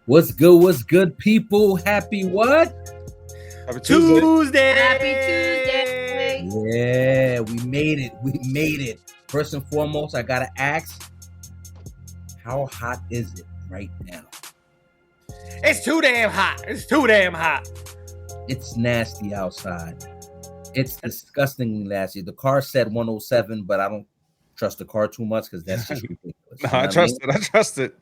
What's good, people? Happy what? Happy Tuesday. Happy Tuesday. Yeah, we made it. First and foremost, I gotta ask, how hot is it right now? It's too damn hot. It's nasty outside. It's disgustingly nasty. The car said 107, but I don't trust the car too much because that's just ridiculous. No, I trust it.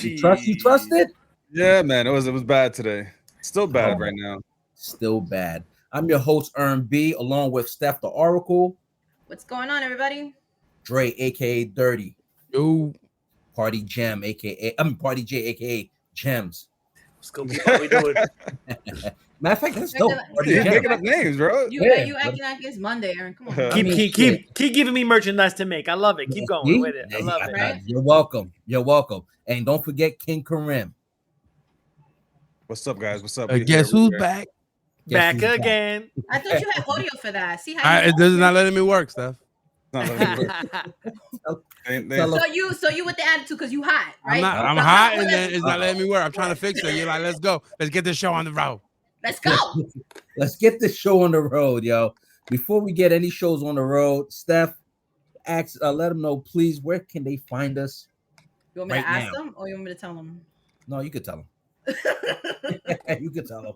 You trust it? Yeah, man. It was bad today. Still bad right now. Still bad. I'm your host, Ern B, along with Steph the Oracle. What's going on, everybody? Dre, aka Dirty. Yo. Party Gem, Party J, aka Gems. What's going on? How we doing? Matter of fact, that's dope. You're making up names, bro. You acting like it's Monday, Aaron. Come on. Keep giving me merchandise to make. I love it. Keep going with it. I love it. Right? You're welcome. And don't forget King Karim. What's up, guys? What's up? Guess who's back? Guess Back who's again. I thought you had audio for that. See how It does not letting me work, Steph. Not letting me work. So you with the attitude because you hot, right? I'm hot and then it's not letting me work. I'm trying to fix it. You're like, let's go. Let's get this show on the road. Let's go. Let's get this show on the road, yo. Before we get any shows on the road, Steph, let them know, please, where can they find us? You want me to ask them or you want me to tell them? No, you could tell them. You could tell them.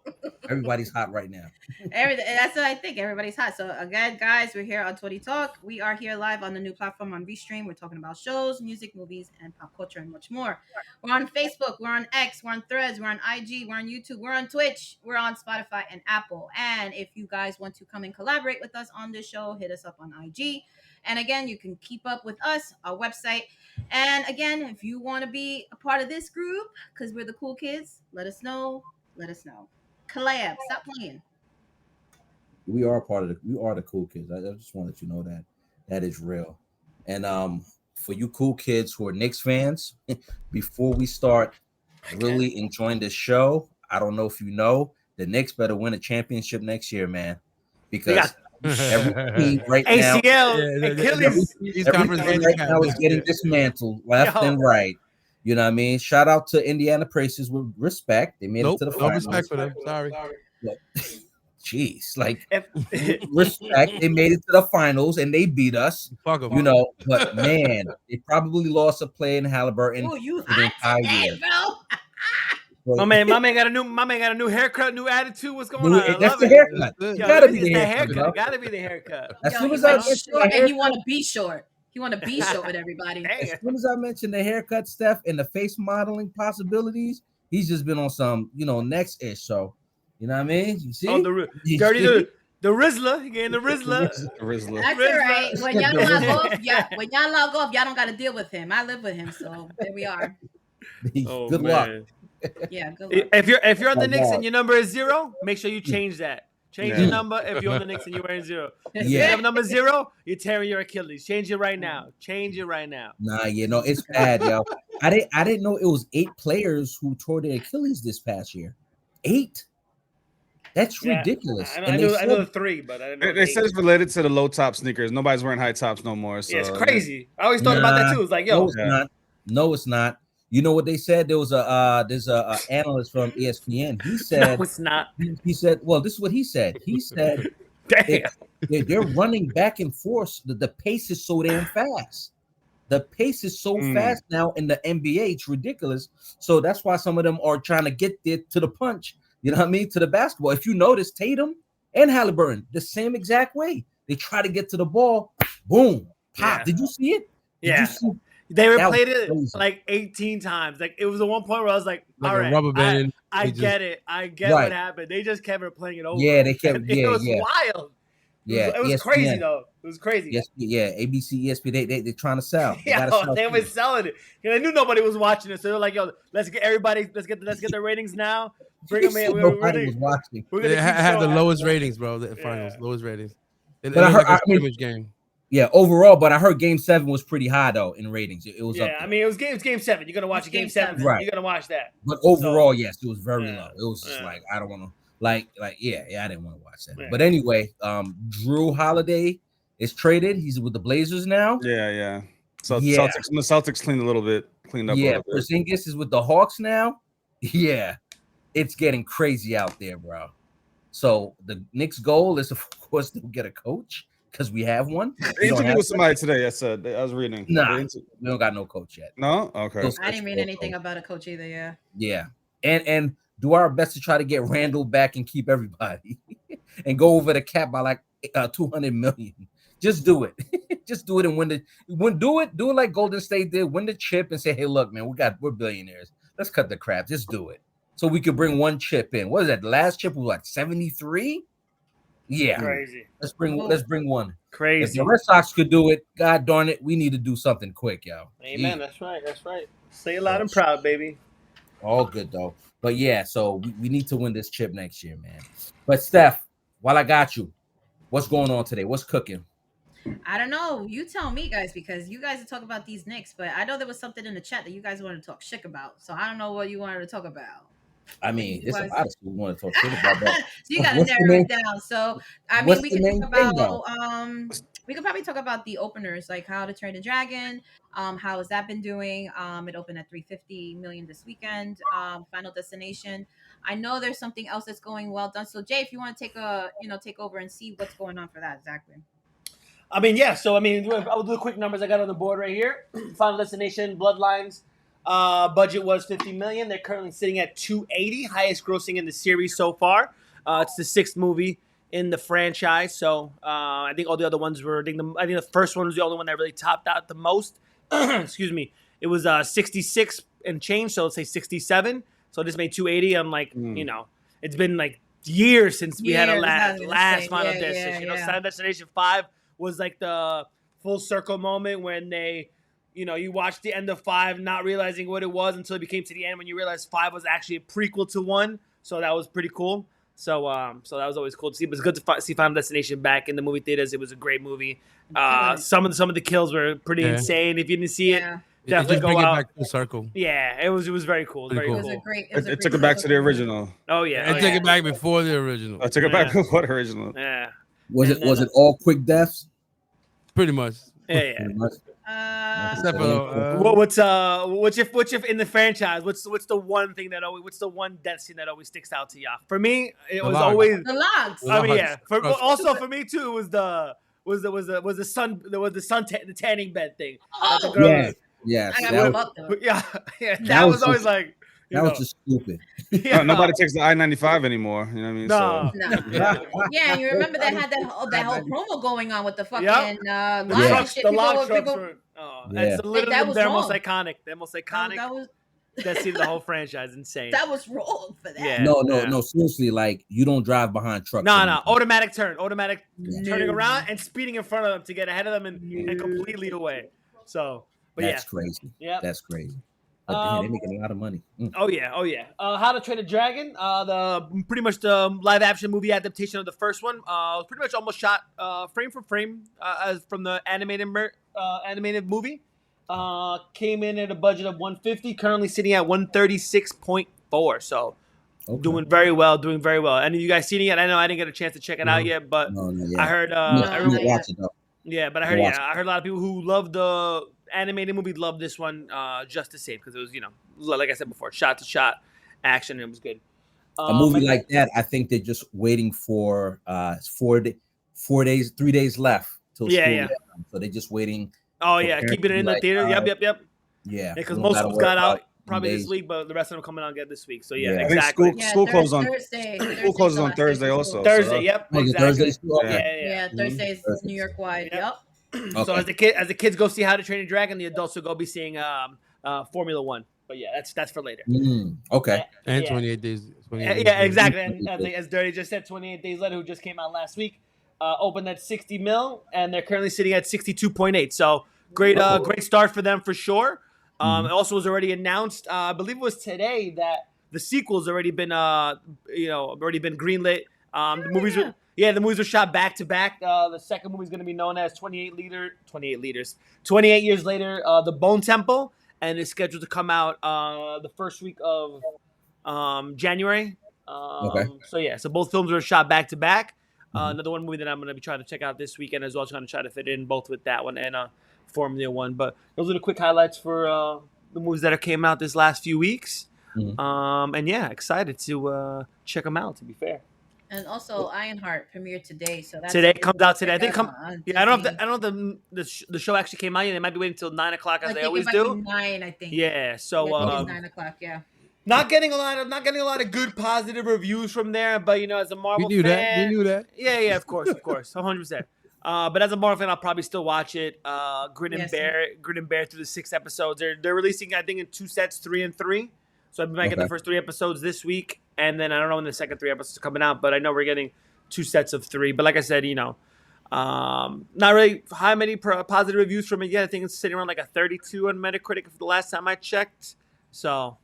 Everybody's hot right now. That's what I think. Everybody's hot. So again, guys, we're here on 20 Talk. We are here live on the new platform on Restream. We're talking about shows, music, movies, and pop culture, and much more. We're on Facebook. We're on X. We're on Threads. We're on IG. We're on YouTube. We're on Twitch. We're on Spotify and Apple. And if you guys want to come and collaborate with us on this show, hit us up on IG. And again, you can keep up with us, our website. And again, if you want to be a part of this group, because we're the cool kids, let us know. Collab, stop playing. We are the cool kids. I just want to let you know that is real. And for you cool kids who are Knicks fans, before we start really enjoying this show, I don't know if you know, the Knicks better win a championship next year, man. Because every team right now, Achilles, everything right now is getting dismantled left and right. You know what I mean? Shout out to Indiana Pacers with respect. They made it to the finals. No respect for them. Sorry. Jeez, like respect. They made it to the finals and they beat us. Fuck them. You know, but man, they probably lost a play in Halliburton. Oh, you for the hot entire today, year. bro. My man got a new haircut, new attitude. What's going on? I That's love the it. haircut. Yo, Gotta be it's the haircut. Gotta be the haircut. As soon He as I went mentioned short the and he haircut, want to be short. He want to be short with everybody. as soon as I mentioned the haircut, Steph, and the face modeling possibilities, he's just been on some, next ish. So, you know what I mean? You see? Oh, the Rizzler. He getting the Rizzler. That's all right. When y'all log off, y'all don't got to deal with him. I live with him, so there we are. Good luck. Yeah, good luck. If you're on the Knicks and your number is 0, make sure you change that. Change your number if you're on the Knicks and you're wearing 0. If you have number 0, you're tearing your Achilles. Change it right now. Nah, it's bad, yo. I didn't know it was 8 players who tore their Achilles this past year. 8? That's ridiculous. I know 3, but I didn't know. They said it's related to the low top sneakers. Nobody's wearing high tops no more. So. Yeah, it's crazy. I always thought about that too. It's like, yo, No, it's not. You know what they said? There's a analyst from ESPN. He said, no, it's not. He said, well, this is what he said. He said, damn, they're running back and forth. The pace is so damn fast. The pace is so fast now in the NBA. It's ridiculous. So that's why some of them are trying to get there to the punch. You know what I mean? To the basketball. If you notice, Tatum and Halliburton, the same exact way. They try to get to the ball. Boom. Pop. Yeah. Did you see it? They replayed it like 18 times. Like it was the one point where I was like all right, rubber band. I get it. I get what happened. They just kept replaying it over. Yeah, they kept. It was wild. Yeah, it was crazy though. It was crazy. Yes, yeah. ABC, ESPN, they're trying to sell. They were selling it. They knew nobody was watching it, so they're like, "Yo, let's get the ratings now. Bring them in." Nobody was watching. They had the lowest ratings, bro. The finals, lowest ratings. But I heard, game. Yeah, overall, but I heard Game 7 was pretty high though in ratings. It was. Yeah, I mean, it was Game 7. You're gonna watch Game 7. Right. You're gonna watch that. But overall, yes, it was very low. It was just like I don't want to. I didn't want to watch that. Yeah. But anyway, Drew Holiday is traded. He's with the Blazers now. So Celtics cleaned up a little bit. Porzingis is with the Hawks now. Yeah, it's getting crazy out there, bro. So the Knicks' goal is, of course, to get a coach because we have one. They interviewed with somebody today. I was reading. Nah, we don't got no coach yet. No, okay. I didn't read anything about a coach either. Yeah, and do our best to try to get Randall back and keep everybody, and go over the cap by like 200 million. Just do it. Just do it and do it like Golden State did. Win the chip and say, hey, look, man, we're billionaires. Let's cut the crap. Just do it. So we could bring one chip in. What is that? The last chip was like 73? Yeah. Crazy. Let's bring one. Crazy. If the Red Sox could do it, God darn it, we need to do something quick, yo. Amen. That's right. Say it loud and proud, baby. All good though. But yeah, so we need to win this chip next year, man. But Steph, while I got you, what's going on today? What's cooking? I don't know. You tell me, guys, because you guys are talking about these Knicks, but I know there was something in the chat that you guys wanted to talk shit about. So I don't know what you wanted to talk about. I mean, it's a lot of we want to talk shit about that. So you got to narrow it down. So I mean, we can talk about we could probably talk about the openers, like How to Train a Dragon. How has that been doing? It opened at 350 million this weekend. Final Destination. I know there's something else that's going well done. So Jay, if you want to take over and see what's going on for that exactly. I mean, yeah. So I mean, I'll do the quick numbers I got on the board right here. Final Destination, Bloodlines. Budget was 50 million. They're currently sitting at 280, highest grossing in the series so far. It's the 6th movie in the franchise. So I think all the other ones were. I think the first one was the only one that really topped out the most. Excuse me. It was 66 and change. So let's say 67. So this made 280. I'm like, it's been like years since we had a last Final Destination. Final Destination 5 was like the full circle moment when they. You watched the end of 5, not realizing what it was until it became to the end when you realized 5 was actually a prequel to 1. So that was pretty cool. So that was always cool to see. But it's good to see Final Destination back in the movie theaters. It was a great movie. Some of the kills were pretty insane. If you didn't see it, definitely go out. Back to the circle. Yeah, it was very cool. It was a great. It took it back to the original. Oh yeah, it took it back before the original. I took it back before the original. Yeah. Was it all quick deaths? Pretty much. Yeah. What's if in the franchise? What's the one thing that always? What's the one death scene that always sticks out to y'all? For me, it was always the logs. I mean, yeah. Also for me too, it was the sun. There was the tanning bed thing. Oh, yeah. That was always like. That was just stupid. Nobody takes the I-95 anymore. You know what I mean? No. Yeah, you remember they had that whole promo going on with the fucking the log trucks were. That's literally their most iconic. Their most iconic. That scene of the whole franchise, insane. That was wrong for that. Yeah. No. Seriously, like you don't drive behind trucks. No. Automatic turning around and speeding in front of them to get ahead of them and completely away. So, but that's crazy. Yeah, that's crazy. They're making a lot of money. Oh yeah. How to Train a Dragon, pretty much the live action movie adaptation of the first one. Pretty much almost shot frame for frame as from the animated movie. Came in at a budget of 150, currently sitting at 136.4. So doing very well. Any of you guys seen it yet? I know I didn't get a chance to check it out yet, but I heard watch it though. Yeah, but I heard a lot of people who love the animated movie love this one just the same because it was, like I said before, shot to shot action, and it was good. A movie like that, I think they're just waiting for 3 days left till school. So they're just waiting. Oh yeah, keeping it in the theater. Yep. Yeah, because most of them got out probably this week, but the rest of them coming out again this week. So exactly. School closes on Thursday. School closes on Thursday also. Thursday, yep. Exactly. Yeah, Thursday's New York wide. Yep. Okay. So as the kids go see How to Train a Dragon, the adults will go be seeing Formula One. But yeah, that's for later. Okay. And 28 days. 28 days. Yeah, exactly. And as Dirty just said, 28 Days Later, who just came out last week, opened at 60 mil, and they're currently sitting at 62.8. So great start for them for sure. It also was already announced. I believe it was today that the sequel's already been greenlit. The movies were shot back to back. The second movie is going to be known as 28 years later, The Bone Temple, and it's scheduled to come out the first week of January. So both films were shot back to back. Another one movie that I'm going to be trying to check out this weekend as well. Trying to try to fit in both with that one and Formula One. But those are the quick highlights for the movies that came out this last few weeks. And yeah, excited to check them out. To be fair. And also, Ironheart premiered today, so that's Today comes out today. I think on I don't know if Disney. I don't know if the show actually came out yet. They might be waiting until 9 o'clock as I they think always it might do. be 9, I think. Yeah, so I think it's 9 o'clock. Yeah. not getting a lot of good positive reviews from there. But as a Marvel We knew fan, that. We knew that. Yeah, of course, 100%. But as a Marvel fan, I'll probably still watch it. Grin and Bear through the 6 episodes. They're releasing, I think, in 2 sets, 3 and 3. So I might get the first 3 episodes this week, and then I don't know when the second 3 episodes are coming out. But I know we're getting 2 sets of 3. But like I said, not really many positive reviews from it yet. I think it's sitting around like a 32 on Metacritic for the last time I checked. So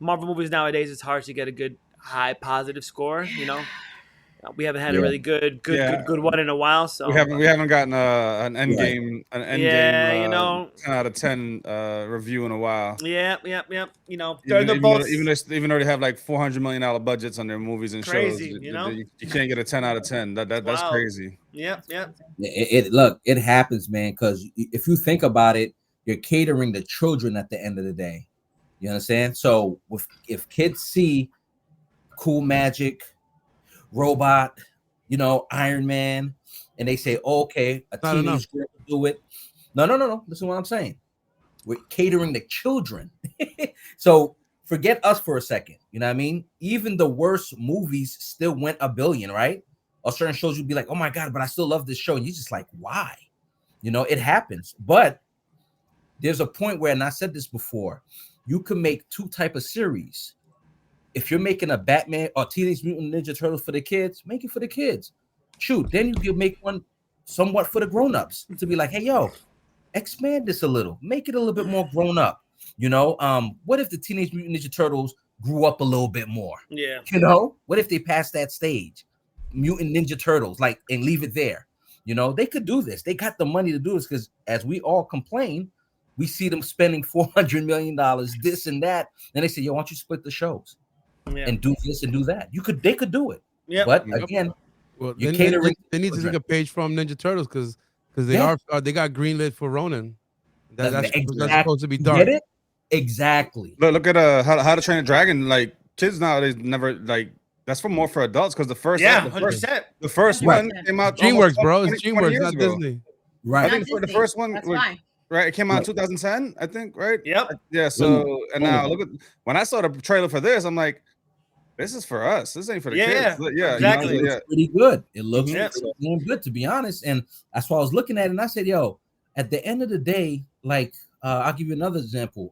Marvel movies nowadays, it's hard to get a good high positive score. We haven't had a really good one in a while. So we haven't gotten an Endgame 10 out of 10 review in a while. Yeah. Even though they have like $400 million budgets on their movies and shows, you can't get a 10 out of 10. That's crazy. Yeah. It happens, man. Because if you think about it, you're catering to children at the end of the day. You understand? So if kids see cool magic, robot, Iron Man, and they say, oh, okay, a teenage girl will do it. No. Listen to what I'm saying. We're catering to children. So forget us for a second. You know what I mean? Even the worst movies still went $1 billion, right? Or certain shows you'd be like, oh my God, but I still love this show. And you're just like, why? It happens. But there's a point where, and I said this before, you can make 2 type of series. If you're making a Batman or Teenage Mutant Ninja Turtles for the kids, make it for the kids. Shoot, then you can make one somewhat for the grown-ups to be like, hey, yo, expand this a little. Make it a little bit more grown up. What if the Teenage Mutant Ninja Turtles grew up a little bit more? Yeah. What if they passed that stage? Mutant Ninja Turtles, and leave it there. They could do this. They got the money to do this because as we all complain, we see them spending $400 million, this and that. And they say, yo, why don't you split the shows and do this and do that? They could do it. Yeah. But again, they need to take a page from Ninja Turtles because they got greenlit for Ronin. That's supposed to be dark. Get it? Exactly. Look at How to Train a Dragon. Like kids nowadays never like. That's more for adults because the first one came out. DreamWorks, bro. It's DreamWorks, not Disney. Right. I think for the first one. Right, it came out in 2010, I think, right? Yep. Yeah, so and now look at when I saw the trailer for this, I'm like, this is for us. This ain't for the kids. Yeah, exactly. It looks pretty good. It looks good, to be honest. And that's why I was looking at it and I said, yo, at the end of the day, I'll give you another example.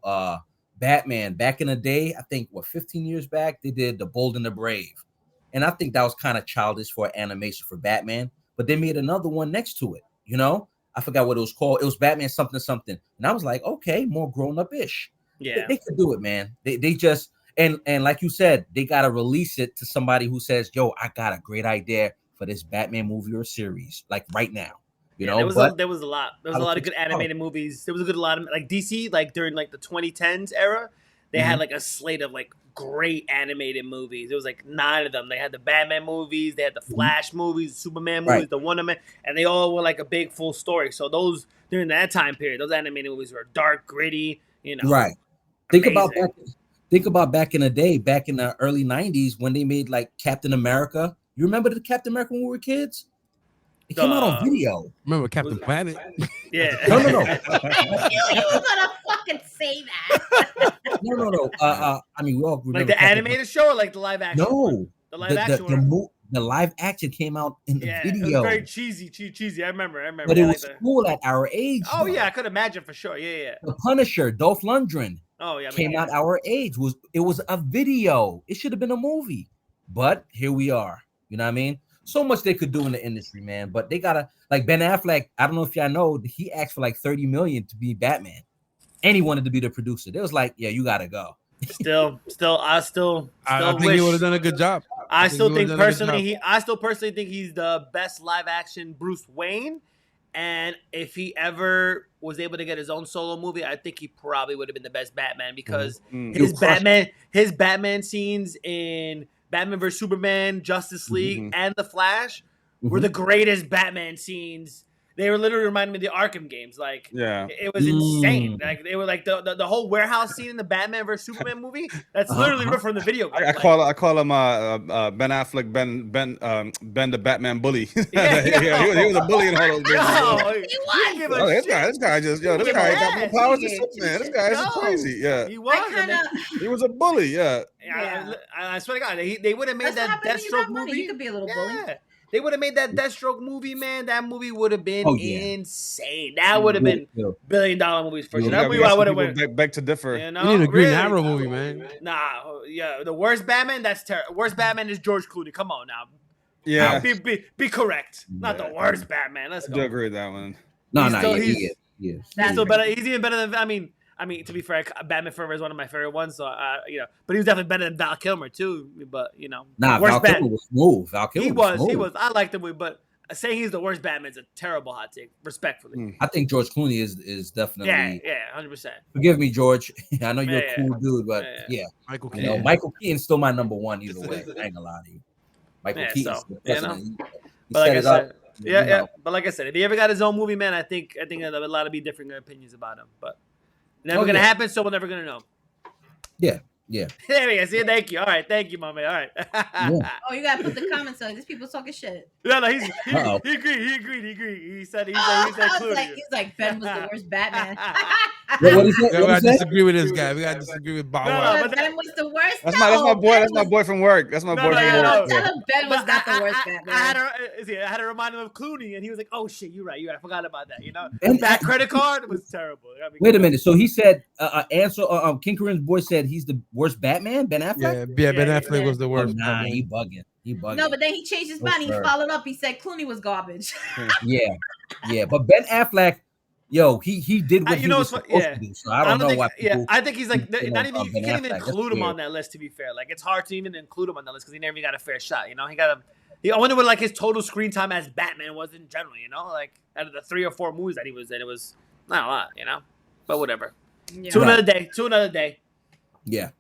Batman, back in the day, I think 15 years back, they did The Bold and the Brave. And I think that was kind of childish for animation for Batman, but they made another one next to it, I forgot what it was called. It was Batman something. And I was like, okay, more grown up ish. Yeah. They could do it, man. They just, and like you said, they got to release it to somebody who says, yo, I got a great idea for this Batman movie or series, like right now. There was a lot of good animated movies. There was a lot of like DC, like during like the 2010s era, they had like a slate of like great animated movies. It was like 9 of them. They had the Batman movies, they had the Flash movies, Superman movies, the Wonder Man, and they all were like a big full story. So those during that time period, those animated movies were dark, gritty, Right. Think about back in the day, back in the early 90s when they made like Captain America. You remember the Captain America when we were kids? It came out on video. Remember Captain Planet? Yeah. No. You were gonna fucking say that. No. I mean, we all remember like the animated show or like the live action? No, the live action. The live action came out in the video. It was very cheesy. I remember. But it was cool at our age. Oh yeah, I could imagine for sure. Yeah. The Punisher, Dolph Lundgren. Oh yeah, came out our age. It was a video. It should have been a movie, but here we are. You know what I mean? So much they could do in the industry, man. But they gotta like Ben Affleck. I don't know if y'all know, he asked for like $30 million to be Batman, and he wanted to be the producer. They was like, yeah, you gotta go. I still think he would have done a good job. I still personally think he's the best live action Bruce Wayne. And if he ever was able to get his own solo movie, I think he probably would have been the best Batman because his Batman scenes in Batman vs Superman, Justice League, and The Flash were the greatest Batman scenes They were literally reminding me of the Arkham games. Like, yeah, it was insane. Like, they were like the whole warehouse scene in the Batman vs Superman movie. That's literally ripped from the video game. I call him Ben Affleck, Ben the Batman bully. He was a bully in all those games. This guy got more powers than Superman. This guy is crazy. Yeah, he was. He was a bully. Yeah. I swear to God, they would have made that Deathstroke movie. You could be a little bully. They would have made that Deathstroke movie, man. That movie would have been insane. That would have been $1 billion movies for sure. That movie I would have went. Beg to differ. You need a Green Arrow movie, man. Nah, yeah, the worst Batman. That's terrible. Worst Batman is George Clooney. Come on now. Yeah, be correct. Not the worst Batman. Let's go. I do agree with that one. He is. He's still better. He's even better than. I mean, to be fair, Batman Forever is one of my favorite ones. So, but he was definitely better than Val Kilmer too. But Val Kilmer was smooth. He was. I liked the movie, but saying he's the worst Batman is a terrible hot take. Respectfully, I think George Clooney is definitely. Yeah, 100%. Forgive me, George. I know you're a cool dude, but Michael Keaton. Michael Keaton's still my number one either way. I ain't gonna lie to you. Michael Keaton's the president. But like I said, But like I said, if he ever got his own movie, man, I think a lot of different opinions about him, but. Never gonna happen, so we're never gonna know. Yeah. There we go. See, thank you. All right, thank you, my man. All right. Oh, you gotta put the comments on. These people talking shit. No, he agreed. He said he's like Ben was the worst Batman. We gotta disagree with this guy. We gotta disagree with Bob. No, Ben was the worst. That's my boy. That's my boy from work. That's my boy from work. Tell him Ben was not the worst Batman. I had to remind him of Clooney, and he was like, "Oh shit, you're right. I forgot about that." That credit card was terrible. Wait a minute. So he said, answer. King Kareem's boy said he's the worst Batman. Ben Affleck. Yeah, Ben Affleck was the worst. Nah, he bugging. No, but then he changed his mind. He followed up. He said Clooney was garbage. yeah. But Ben Affleck, he did what he was supposed to do. So I don't know why. I think he's like not even. You can't even include him on that list. To be fair, like it's hard to even include him on that list because he never got a fair shot. I wonder what like his total screen time as Batman was in general. Like out of the 3 or 4 movies that he was in, it was not a lot. But whatever. Yeah. To another day. Yeah.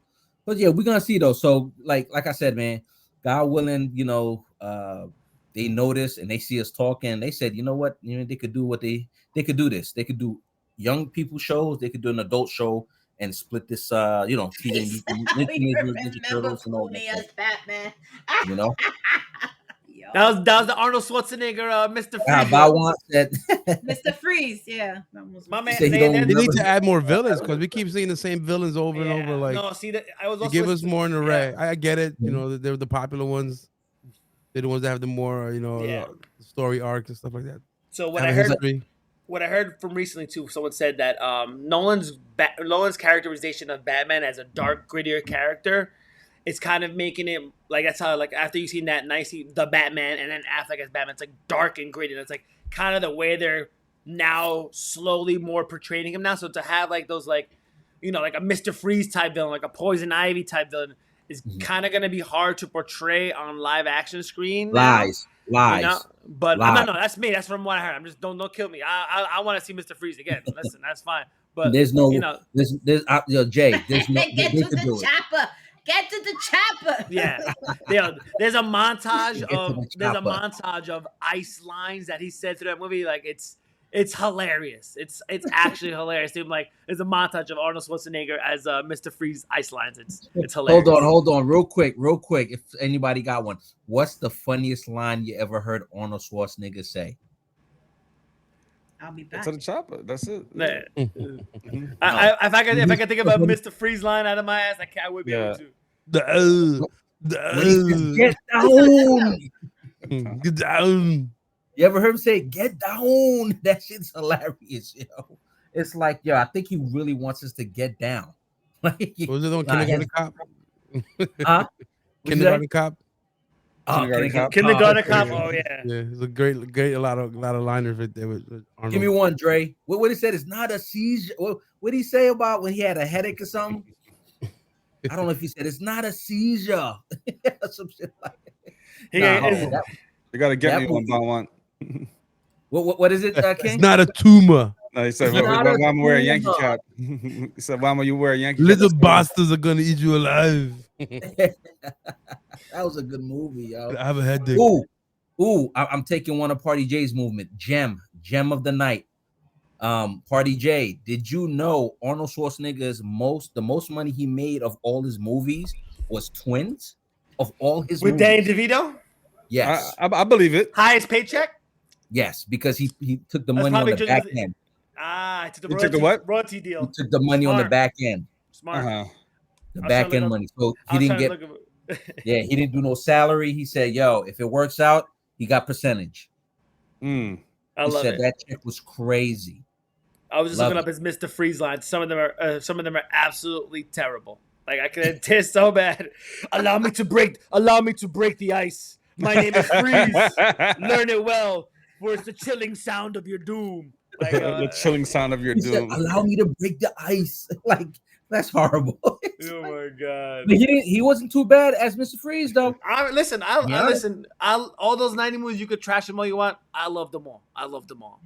But we're gonna see though. So like I said, man, God willing, they notice and they see us talking. They said, you know what, they could do they could do this. They could do young people shows. They could do an adult show and split this. Teenage Ninja Turtles and all that. Batman. That was the Arnold Schwarzenegger, Mr. Freeze. Mr. Freeze, yeah. My man, they need to add more villains because we keep seeing the same villains over and over. Like, no, see that I was also give us more in the array. I get it. They're the popular ones. They're the ones that have the more, story arcs and stuff like that. So what I heard from recently too, someone said that Nolan's characterization of Batman as a dark, grittier character. It's kind of making it like that's how like after you've seen that the Batman and then Affleck as Batman, it's like dark and gritty. That's like kind of the way they're now slowly more portraying him now. So to have like those like like a Mr. Freeze type villain, like a Poison Ivy type villain, is kind of gonna be hard to portray on live action screen. Lies. But no, that's me. That's from what I heard. I'm just don't kill me. I want to see Mr. Freeze again. Listen, that's fine. But there's no Jay. There's no get to the chopper. Get to the chopper. Yeah. There's a montage of ice lines that he said through that movie. Like it's hilarious. It's actually hilarious. Like there's a montage of Arnold Schwarzenegger as Mr. Freeze ice lines. It's hilarious. Hold on, real quick. If anybody got one, what's the funniest line you ever heard Arnold Schwarzenegger say? I'll be back. To the chopper. That's it. If I could think of a Mr. Freeze line out of my ass, I would be able to. Get down. Get down. You ever heard him say "get down"? That shit's hilarious, It's like, I think he really wants us to get down. Like, was it on Kindergarten Cop? Kindergarten Cop. Kindergarten Cop. Oh yeah. Yeah, it's a great, a lot of liners right there with Arnold. Give me one, Dre. What he said is not a seizure. What did he say about when he had a headache or something? I don't know if he said it's not a seizure. Some shit like that. You gotta get me one by one. What is it, King? It's not a tumor. No, he said, why am I wearing a Yankee cap? He said, why am you wearing a Yankee cap? Little bastards are gonna eat you alive. That was a good movie, yo. I have a headache. Ooh, I'm taking one of Party J's movement. Gem gem of the night. Party J, did you know Arnold Schwarzenegger's the most money he made of all his movies was Twins? Of all his with movies. Danny DeVito? Yes. I believe it. Highest paycheck? Yes, because he took the That's money on probably the just back with- end. Ah, it's the You royalty, took the what? royalty deal. He took the money on the Smart. back end. Smart. The I was back trying to end look money. So I he was didn't trying to get look yeah, he didn't do no salary. He said, yo, if it works out, he got percentage. I He love said it. that check was crazy. I was just Love looking up his Mr. Freeze lines. Some of them are absolutely terrible. Like I can taste so bad. Allow me to break the ice. My name is Freeze. Learn it well, for it's the chilling sound of your doom. Like, The chilling sound of your He said, doom. allow me to break the ice. Like, that's horrible. oh my god. But he wasn't too bad as Mr. Freeze, though. I listen. All those 90 movies, you could trash them all you want. I love them all.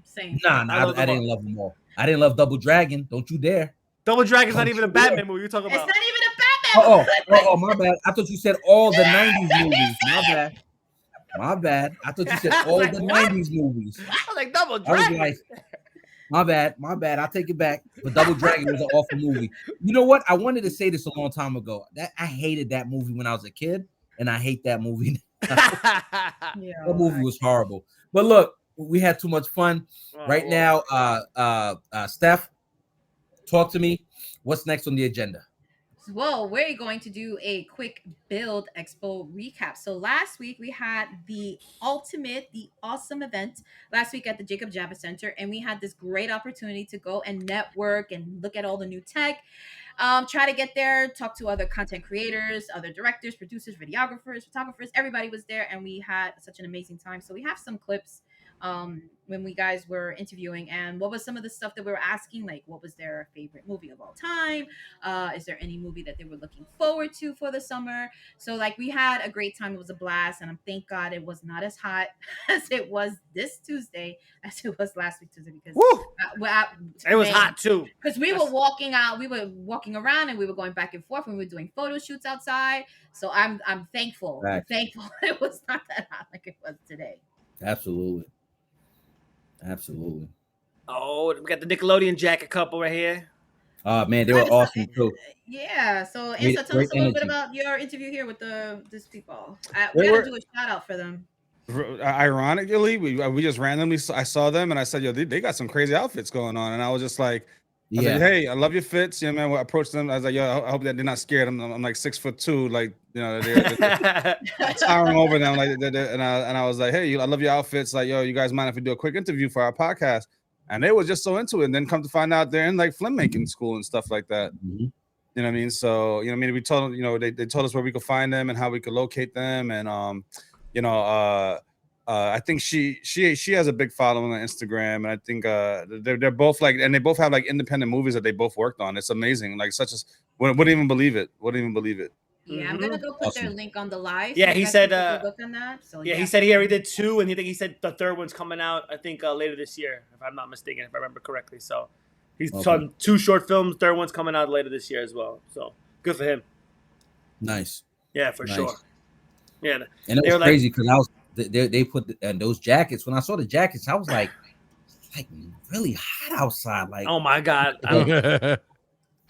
Same. Nah, I love I them didn't love them all. I didn't love Double Dragon. Don't you dare. Double Dragon's not Don't even a you Batman dare. movie. You're talking It's about. not even a Batman. Oh, my bad. I thought you said all the 90s movies. My bad. I thought you said all Like, the what? 90s movies. I was like Double I was Dragon. like, my bad. I'll take it back. But Double Dragon was an awful movie. You know what? I wanted to say this a long time ago. That I hated that movie when I was a kid, and I hate that movie. That movie was horrible. But look, we had too much fun. Right now, Steph, talk to me. What's next on the agenda? Well, we're going to do a quick Build Expo recap. So last week we had the awesome event last week at the Jacob Javits Center, and we had this great opportunity to go and network and look at all the new tech. Try to get there, talk to other content creators, other directors, producers, videographers, photographers. Everybody was there, and we had such an amazing time. So we have some clips when we guys were interviewing, and what was some of the stuff that we were asking, like what was their favorite movie of all time, is there any movie that they were looking forward to for the summer. So like we had a great time. It was a blast, and thank God it was not as hot as it was this Tuesday as it was last week Tuesday, because it was hot too, because we were walking around, and we were going back and forth, and we were doing photo shoots outside. So I'm thankful. Right. I'm thankful it was not that hot like it was today. Absolutely. Oh, we got the Nickelodeon jacket couple right here. Oh man, they were awesome too. Yeah. So Ansa, tell us a little bit about your interview here with these people. We gotta do a shout out for them. Ironically, we just randomly I saw them and I said, yo, they got some crazy outfits going on, and I was just like, I said, hey, I love your fits. Yeah, man. I approached them. I was like, yo, I hope that they're not scared. I'm like 6'2", like, you know, they're towering over them. Like, and I was like, hey, I love your outfits. Like, yo, you guys mind if we do a quick interview for our podcast? And they were just so into it. And then come to find out they're in like film making school and stuff like that. Mm-hmm. You know what I mean? So, you know what I mean? We told them, you know, they told us where we could find them and how we could locate them. And, you know, I think she has a big following on Instagram, and I think they're both like, and they both have like independent movies that they both worked on. It's amazing, like such as wouldn't even believe it. Yeah, I'm gonna go put their link on the live. Yeah, he said. Look on that. So yeah, he said he already did 2, and he said the third one's coming out. I think later this year, if I'm not mistaken, if I remember correctly. So he's done 2 short films. Third one's coming out later this year as well. So good for him. Nice. Yeah, for sure. Yeah, and it was crazy because they put those jackets. When I saw the jackets, I was like really hot outside. Like, oh my god.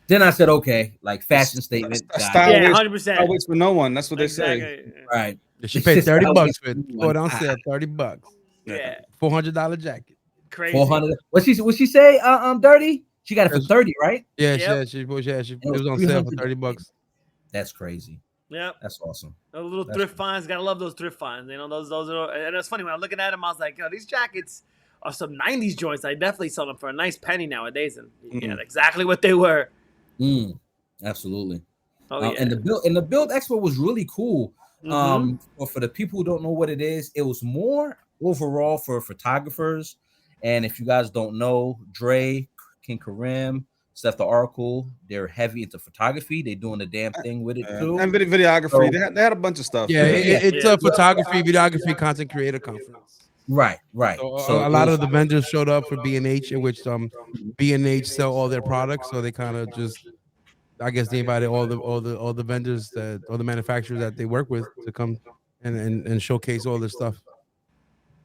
Then I said, okay, like fashion statement. Style 100%. Style waits for no one. That's what they say. Right. She paid $30 for it. Go downstairs, $30. Yeah. $400 jacket. Crazy. 400. What she say? Dirty. She got it for 30, right? Yeah, it was on sale for $30. That's crazy. Yeah, that's awesome. Those little thrift finds, gotta love those thrift finds. You know, those are, and it's funny when I'm looking at them, I was like, yo, these jackets are some '90s joints. I definitely sell them for a nice penny nowadays, and yeah, exactly what they were. Absolutely. Oh yeah. And the Build Expo was really cool. For the people who don't know what it is, it was more overall for photographers. And if you guys don't know, Dre, King Karim, Steph the Oracle, they're heavy into photography. They're doing the damn thing with it too. And videography. So, they had a bunch of stuff. Yeah, it's a photography, videography, content creator conference. Right. So a lot of the vendors showed up for B&H, in which B&H sell all their products. So they kind of just, I guess they invited all the vendors all the manufacturers that they work with to come and showcase all this stuff.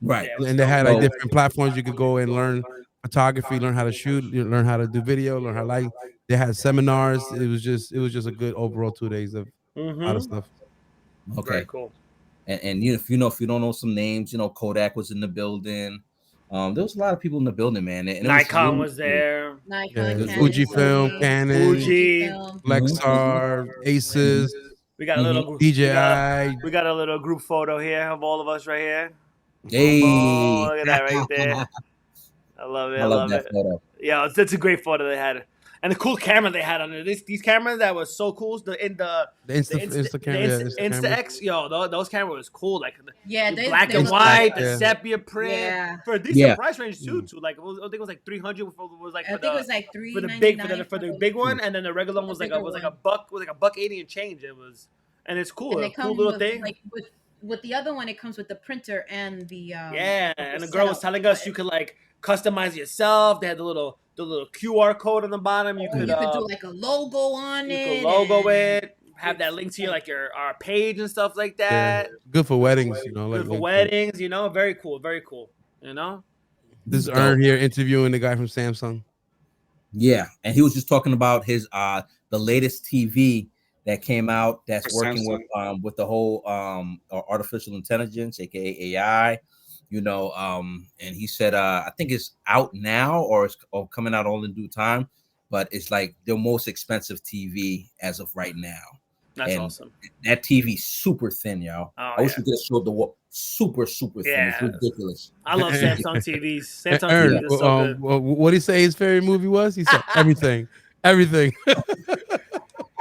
Right. Yeah, And they had like So- different platforms you could go and learn photography, learn how to shoot, learn how to do video, learn how like they had seminars. It was just a good overall 2 days of a lot of stuff. Okay. Very cool. And you, if you don't know some names, Kodak was in the building. There was a lot of people in the building, man. And Nikon it was there. Nikon, Yeah, Canon, Fujifilm, Sony, Canon, Fuji. Fujifilm. Lexar, Asus, We got a little group. DJI. We got a little group photo here of all of us right here. Hey, Oh, look at that right there. I love it. I love that photo. Yeah, it's a great photo they had. And the cool camera they had on it. These cameras that was so cool. The Insta camera, Insta X, those cameras was cool. Like They black they and look white, like- the sepia print Yeah. for a decent Yeah. price range too. Like I think it was like 300. Was like I for think it was the like for the $3.99 for the big one, and then the regular one was like a buck 80 and change. It was, and it's cool. And A they come cool little with, thing. like with the other one, it comes with the printer and the Yeah, and the girl was telling us you could like customize yourself. They had the little QR code on the bottom. You could do like a logo on you it. could logo and it. Have that link to our page and stuff like that. Good for weddings, Good for weddings, very cool, very cool. This is Ern here interviewing the guy from Samsung. Yeah, and he was just talking about his the latest TV that came out that's For working Samsung. with the whole artificial intelligence, aka AI. And he said I think it's out now or coming out all in due time, but it's like the most expensive TV as of right now. That's awesome. That TV's super thin, y'all. I wish we could have showed the wall super thin. It's ridiculous. I love Samsung TVs. Samsung Ern, TVs are so good. what did he say his favorite movie was? He said everything. He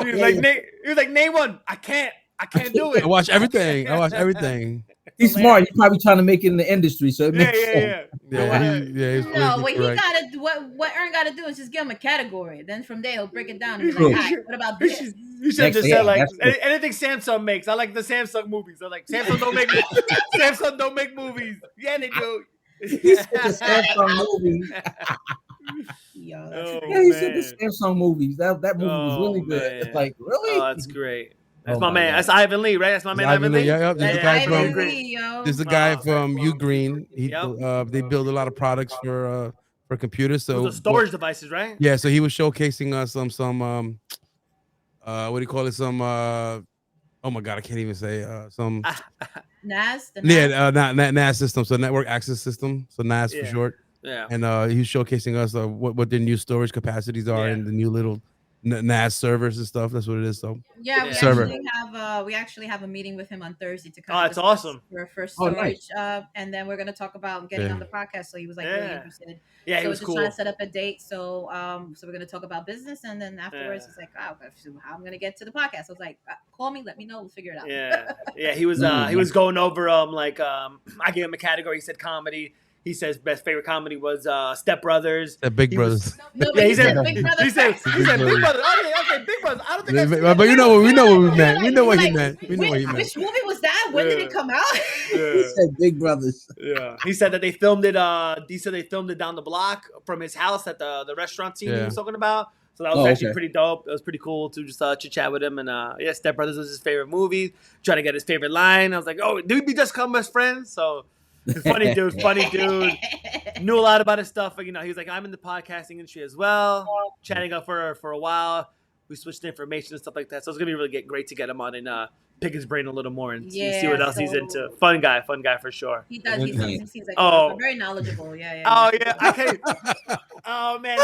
was like, name one. I can't do it. I watch everything. He's smart. He's probably trying to make it in the industry, so it makes sense. No, what Ern got to do is just give him a category. Then from there he'll break it down and be like, all right, what about this? You should have just said like anything Samsung makes. I like the Samsung movies. I like Samsung don't make movies. Yeah, they do. He said the Samsung movies. He said the Samsung movies. That movie was really good. Man. It's like, really? Oh, that's great. That's my man. God. That's Ivan Lee, right? That's my man, Ivan Lee. Yeah, This is the guy from Ugreen. They build a lot of products for computers. So the storage devices, right? Yeah. So he was showcasing us some what do you call it? Some oh my God, I can't even say some NAS. NAS system. So network access system. So NAS for short. Yeah. And he was showcasing us what their new storage capacities are and the new little NAS servers and stuff. That's what it is. So we actually have a meeting with him on Thursday to come. Oh, that's awesome. For first storage, nice. And then we're gonna talk about getting on the podcast. So he was like really interested. Yeah, he was just cool. trying to set up a date. So we're gonna talk about business, and then afterwards he's like, how I'm gonna get to the podcast. I was like, call me, let me know, we'll figure it out. Yeah. He was going over I gave him a category. He said comedy. He says best favorite comedy was Step Brothers. Big Brothers. He said Big Brothers. He said Big Brothers. Okay, Big Brothers. I don't think but we know what we meant. We know what he meant. Which movie was that? When did it come out? He said Big Brothers. Yeah. He said that they filmed it. He said they filmed it down the block from his house at the restaurant scene he was talking about. So that was actually pretty dope. It was pretty cool to just chit chat with him. And Step Brothers was his favorite movie. Trying to get his favorite line. I was like, oh, did we just come best friends? So. Funny dude. Knew a lot about his stuff. He was like, I'm in the podcasting industry as well. Chatting up for a while. We switched information and stuff like that. So it's gonna be really great to get him on and pick his brain a little more and see what else he's into. Fun guy for sure. He does. He seems like very knowledgeable. Yeah. Oh yeah. I can't. Oh man.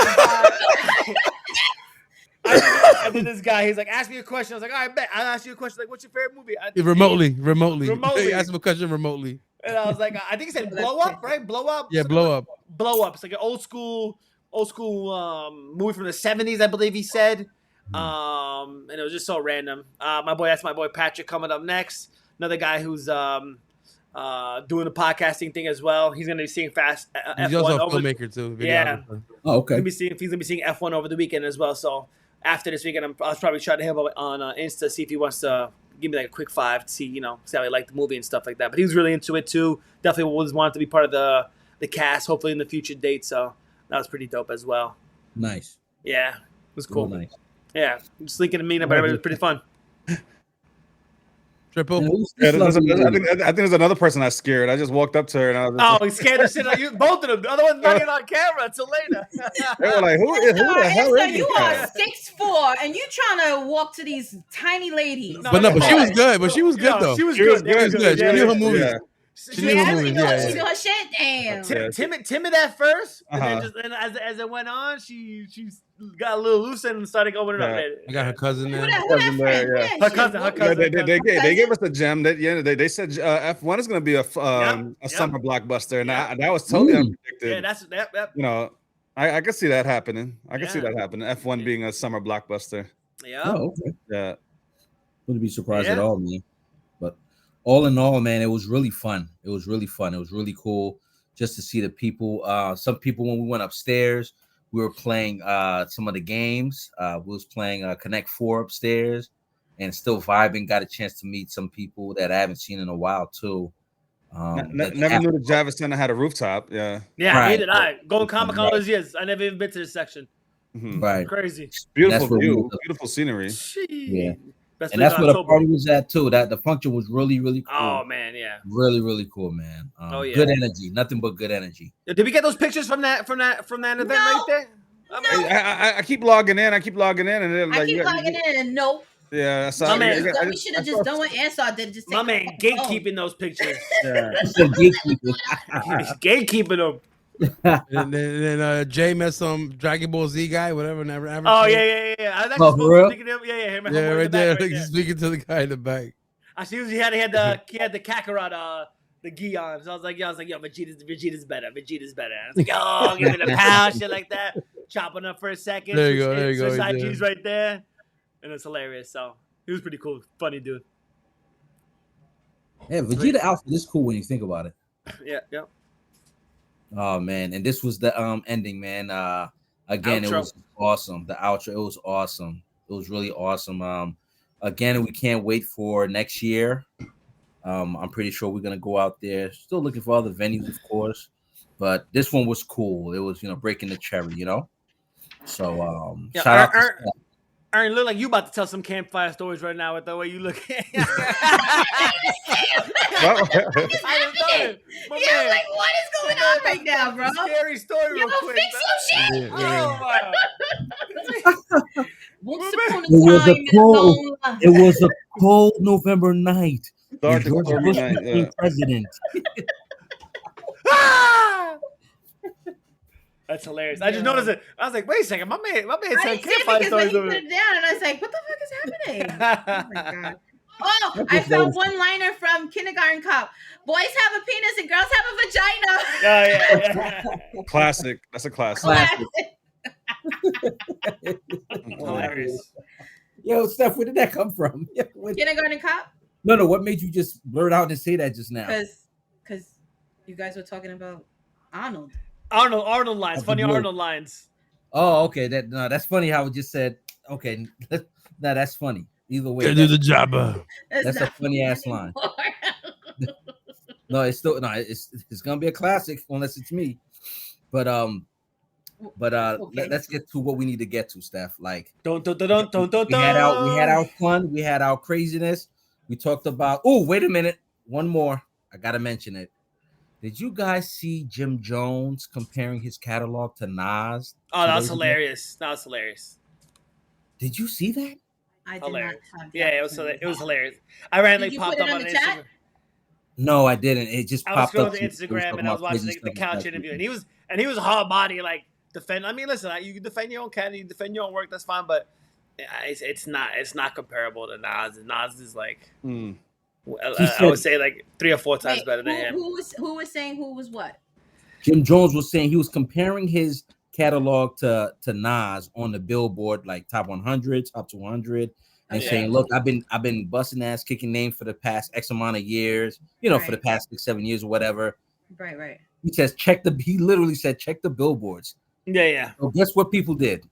I did this guy. He's like, ask me a question. I was like, all right, bet. I'll ask you a question. Like, what's your favorite movie? Remotely. Remotely. Ask him a question remotely. And I was like, I think he said Blow Up, right? Blow Up. Yeah, Blow Up. Blow Up. It's like an old school movie from the 70s, I believe he said. And it was just so random. That's my boy Patrick coming up next. Another guy who's doing the podcasting thing as well. He's gonna be seeing Fast F1. He's also a filmmaker too. Yeah. Oh, okay. He's gonna be seeing F1 over the weekend as well. So after this weekend, I'll probably try to hit him up on Insta, see if he wants to give me like a quick 5 to see how he liked the movie and stuff like that. But he was really into it too. Definitely always wanted to be part of the cast, hopefully in the future date. So that was pretty dope as well. Nice. Yeah, it was cool. Real nice. Yeah, just linking a meetup, but it was pretty fun. Triple. Yeah, I think there's another person that's scared. I just walked up to her and I was he scared the shit out of you. Both of them. The other one's not even on camera until later. They were like, who the hell is you this are 6'4" and you trying to walk to these tiny ladies. But she was good. But she was good though. She was good. She knew her movies. Yeah. She knew her shit. Damn. Timid at first, and then just as it went on, she got a little loose and started opening up. I got her cousin there. Her cousin. They gave us the gem that they said F1 is going to be a summer blockbuster, and that was totally unpredicted. Yeah, I could see that happening. F1 being a summer blockbuster. Yeah. Oh, okay. Yeah. Wouldn't be surprised at all, man. But all in all, man, it was really fun. It was really cool just to see the people. Some people, when we went upstairs, we were playing some of the games. We was playing Connect 4 upstairs and still vibing. Got a chance to meet some people that I haven't seen in a while, too. Never knew the Javits Center had a rooftop. Yeah. Yeah, right. Neither did I. Going Comic-Con all those years. I never even been to this section. Mm-hmm. Right. Crazy. Beautiful view. Beautiful scenery. Yeah. And that's where the party was at too. That the function was really cool. Oh man, yeah. Really cool, man. Good energy. Nothing but good energy. Did we get those pictures from that event right there? I keep logging in. And then I keep logging in and nope. Yeah, we should have just done what Ansar did. Just my man gatekeeping those pictures. Yeah. Gatekeeping them. and then Jay met some Dragon Ball Z guy, whatever. Never. Oh yeah. I was actually supposed to him. Yeah, right there. Right speaking to the guy in the back. I see he had the Kakarot, the gi on. So I was like, yo, Vegeta's better. I was like, oh, give it a pound, shit like that. Chopping up for a second. There you go. Side G's right there, and it's hilarious. So he was pretty cool, funny dude. Yeah, Vegeta outfit is cool when you think about it. Yeah. Oh man, and this was the ending, man. Again, outro. It was awesome. The outro, it was awesome. It was really awesome. Again, we can't wait for next year. I'm pretty sure we're gonna go out there. Still looking for other venues, of course, but this one was cool. It was, breaking the cherry, So shout out to Aaron, look like you about to tell some campfire stories right now with the way you look. I like, what is going on right now, bro? Scary story, real quick. Fix some shit. Once upon a time, it was a cold November night. Dark George Bush became president. That's hilarious. I just noticed it. I was like, wait a second, my man said campfire stories over there. And I was like, what the fuck is happening? Oh my god. Oh, I found one liner from Kindergarten Cop. Boys have a penis and girls have a vagina. Oh yeah. Classic. That's a classic. Hilarious. Yo, Steph, where did that come from? Kindergarten Cop? No. What made you just blurt out and say that just now? Because you guys were talking about Arnold. Arnold lines. Funny Arnold lines. Oh, okay. That's funny how it just said. Okay, that's funny. Either way, do the job. That's a funny ass line. No, it's gonna be a classic unless it's me. But let's get to what we need to get to, Steph. Like, we had our fun, we had our craziness. We talked about. Oh, wait a minute, one more. I gotta mention it. Did you guys see Jim Jones comparing his catalog to Nas? Oh, that was hilarious. Did you see that? I did not. Yeah, it was hilarious. I randomly popped up on Instagram. No, I didn't. It just popped up. I was scrolling Instagram and I was watching the couch interview, and he was hard body, like defend. I mean, listen, you can defend your own cat, you defend your own work. That's fine, but it's not comparable to Nas. Nas is like. I would say like 3 or 4 times better than him. Who was saying who was what? Jim Jones was saying he was comparing his catalog to Nas on the Billboard, like top 100, top 200, and saying, "Look, I've been busting ass kicking name for the past X amount of years, for the past 6-7 years or whatever." Right. He says, He literally said, "Check the billboards." Yeah. So guess what people did?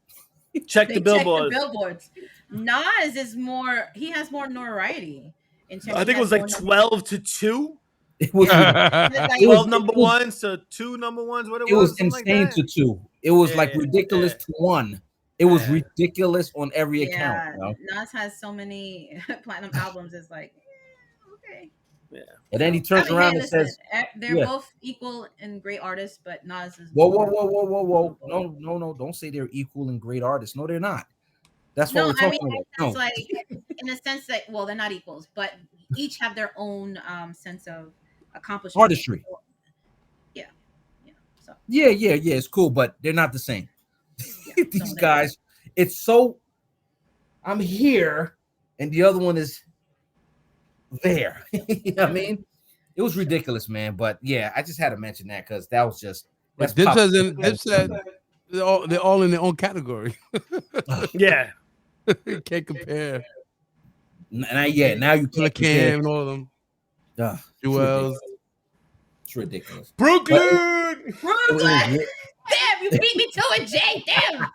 Check the billboards. Nas is more. He has more notoriety. I think it was like 12-2. It was 12 number ones to 2 number ones. What it was insane like to 2. It was like ridiculous to 1. It was ridiculous on every account. Nas has so many platinum albums. It's like Yeah. And then he turns around and says, they're both equal and great artists, but Nas is whoa. No, don't say they're equal and great artists. No, they're not. That's what we're talking about. It's like in a sense that they're not equals, but each have their own sense of accomplishment. Artistry. Yeah. So yeah, it's cool, but they're not the same. These guys, it's so I'm here and the other one is there. You know what I mean? It was ridiculous, man. But yeah, I just had to mention that because that was just Dip said they're all in their own category. Yeah. You can't compare. Now you can't compare and all of them. Jewels. It's ridiculous. Brooklyn. Damn, you beat me to it, Jay. Damn.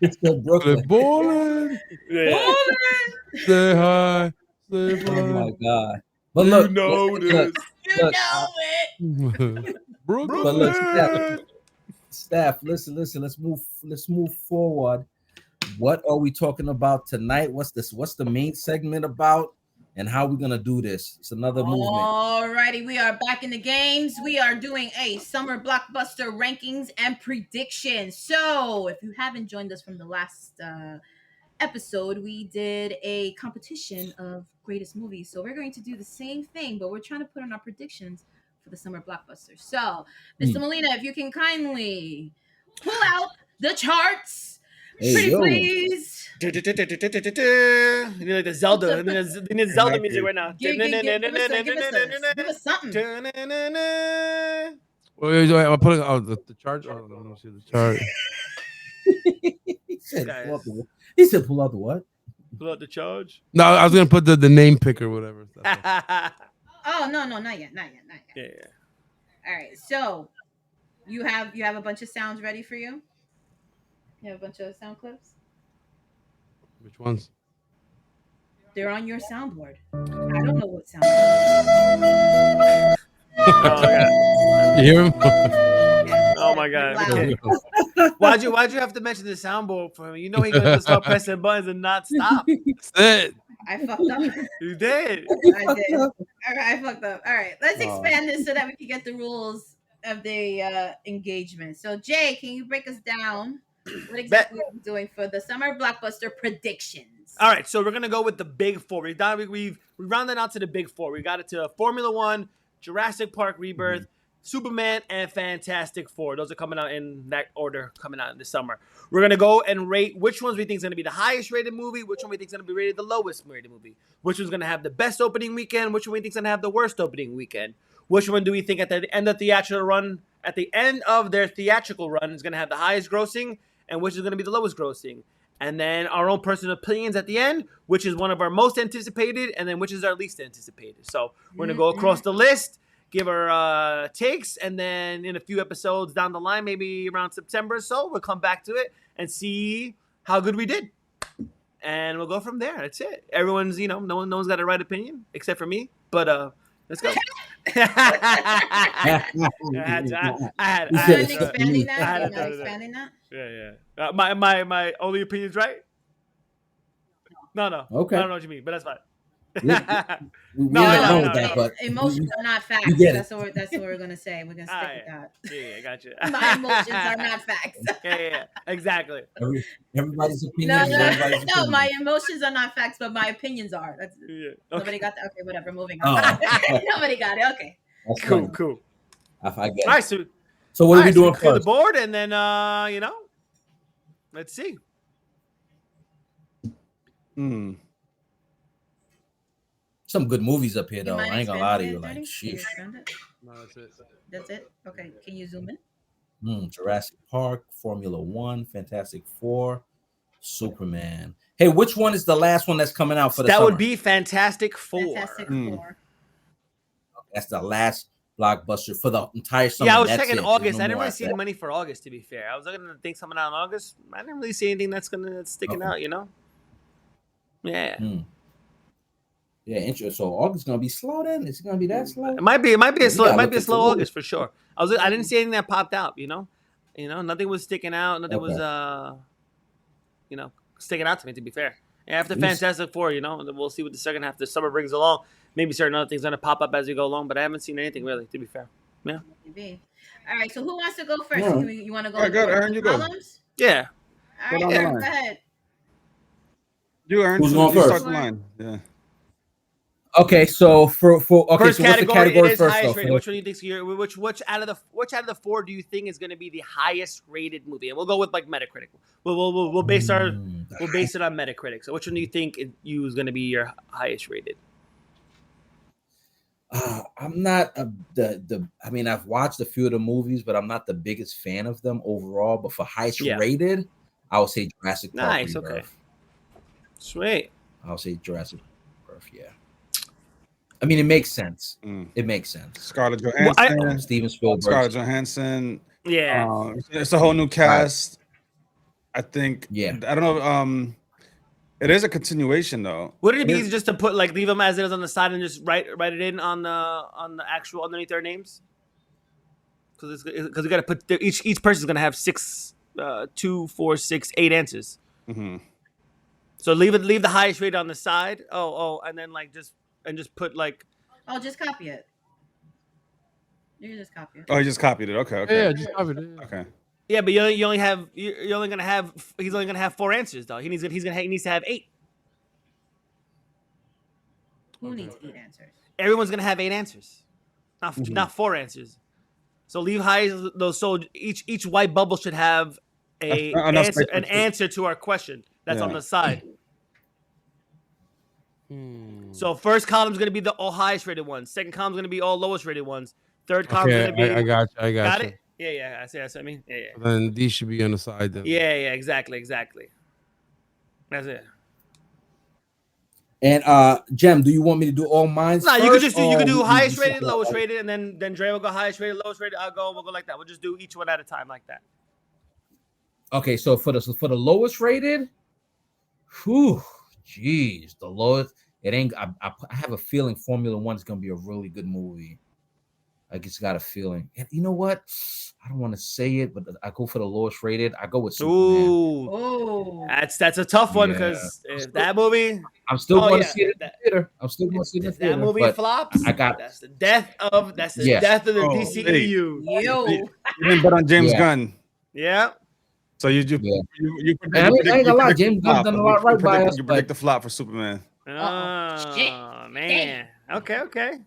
It's the Brooklyn. Ballin'. Say hi. Say hi. Oh my God. But look, you know it. Brooklyn. But look, staff, listen. Let's move forward. What are we talking about tonight? What's the main segment about? And how we're gonna do this? It's another movement. Alrighty, we are back in the games. We are doing a summer blockbuster rankings and predictions. So, if you haven't joined us from the last episode, we did a competition of greatest movies. So we're going to do the same thing, but we're trying to put on our predictions for the summer blockbuster. So, Mr. Molina, if you can kindly pull out the charts. Pretty please. You need like the Zelda. You need Zelda music right now. Give us something. Wait, I'm putting the chart. Oh, let me see the chart. He said pull out the what? Pull out the charge? No, I was gonna put the name pick or whatever. Oh no, not yet. Yeah. All right, so you have a bunch of sounds ready for you. You have a bunch of sound clips? Which ones? They're on your soundboard. I don't know what sound. Oh, yeah. You hear him? Oh my God. Why'd you have to mention the soundboard for him? You know he gonna start pressing buttons and not stop. That's it. I fucked up. You did. I did. All right, I fucked up. All right, let's expand this so that we can get the rules of the engagement. So Jay, can you break us down what exactly we're doing for the summer blockbuster predictions? All right, so we're gonna go with the big four. We've rounded out to the big four. We got it to Formula One, Jurassic Park Rebirth, Superman, and Fantastic Four. Those are coming out in that order, coming out in the summer. We're gonna go and rate which ones we think is gonna be the highest rated movie, which one we think is gonna be rated the lowest rated movie, which one's gonna have the best opening weekend, which one we think is gonna have the worst opening weekend, which one do we think at the end of their theatrical run is gonna have the highest grossing, and which is going to be the lowest grossing. And then our own personal opinions at the end, which is one of our most anticipated, and then which is our least anticipated. So we're going to go across the list, give our takes, and then in a few episodes down the line, maybe around September or so, we'll come back to it and see how good we did. And we'll go from there. That's it. Everyone's, no one's got a right opinion except for me. But let's go. I had expanding that. Yeah. My only opinion's right. No. Okay. I don't know what you mean, but that's fine. No. Emotions are not facts. That's what we're gonna say. We're gonna stick with that. Yeah, I got you. My emotions are not facts. Yeah, exactly. Everybody's opinion. No, my emotions are not facts, but my opinions are. That's Nobody got that. Okay, whatever. Moving on. Nobody got it. Okay. That's cool. I get it. All right, so what are we doing first? Clear the board, and then let's see. Some good movies up here, though. I ain't gonna lie to you. Like, sheesh. No, that's it. That's it? Okay. Can you zoom in? Jurassic Park, Formula One, Fantastic Four, Superman. Hey, which one is the last one that's coming out for the summer? That would be Fantastic Four. Fantastic Four. That's the last blockbuster for the entire summer. Yeah, I was checking August. I didn't really see any money for August, to be fair. I was looking at things coming out in August. I didn't really see anything that's sticking out, Yeah. Yeah, interesting. So August is gonna be slow then? Is it gonna be that slow? It might be a slow August for sure. I didn't see anything that popped out, nothing was sticking out, nothing was sticking out to me, to be fair. After Fantastic Four, we'll see what the second half of the summer brings along. maybe certain other things are gonna pop up as we go along. But I haven't seen anything really, to be fair. Yeah. Maybe. All right. So who wants to go first? Yeah. You want to go? All right, go ahead, with Aaron, the you go. columns? Yeah. All Go right, down the Aaron, line. go ahead. You, Aaron. Who's so going you first? start the line. Yeah. Okay, so for okay, First so what's the category, category it is first highest though? rated. Which one do you think? Which out of the four do you think is going to be the highest rated movie? And we'll go with like Metacritic. We'll base it on Metacritic. So which one do you think is going to be your highest rated? I'm not the. I mean, I've watched a few of the movies, but I'm not the biggest fan of them overall. But for highest rated, I would say Jurassic Park. Nice. Rebirth. Okay. Sweet. I would say Jurassic Park. Yeah. I mean, it makes sense. It makes sense. Scarlett Johansson, Steven Spielberg. Scarlett Johansson. Yeah. It's a whole new cast. Right. I think. Yeah. I don't know. It is a continuation though. Would it be easy just to put leave them as it is on the side and just write it in on the actual underneath their names? Because we got to put each person's gonna have 6, 2, 4, 6, 8 answers. Mm-hmm. So leave the highest rated on the side. And then just put Oh, just copy it. You can just copy it. Oh, he just copied it. Okay. Yeah, just copied it. Okay. Yeah, but he's only gonna have 4 answers though. He needs to have 8. Who needs 8 answers? Everyone's gonna have 8 answers, not 4 answers. So leave high those. So each white bubble should have an answer to our question that's on the side. So first column is gonna be the all highest rated ones. Second column is gonna be all lowest rated ones. Third column is gonna be. I got you. Got it. Yeah. I see. That's what I mean. Yeah. Then these should be on the side then. Yeah. Exactly. That's it. And Jem, do you want me to do all mine? No, you could do highest rated, lowest rated, and then Dre will go highest rated, lowest rated. We'll go like that. We'll just do each one at a time like that. Okay, so for the lowest rated, the lowest. It ain't. I have a feeling Formula One is gonna be a really good movie. I just got a feeling. And you know what? I don't want to say it, but I go for the lowest rated. I go with Superman. Ooh. That's a tough one because that movie. I'm still going to see it in the theater. I'm still going to see it in the theater. That movie flops. That's the death of the DCEU. Yo. You didn't bet on James Gunn. Yeah. So you I ain't gonna lie, James Gunn's done a lot right by us. You predict the flop for Superman. Oh man. Okay.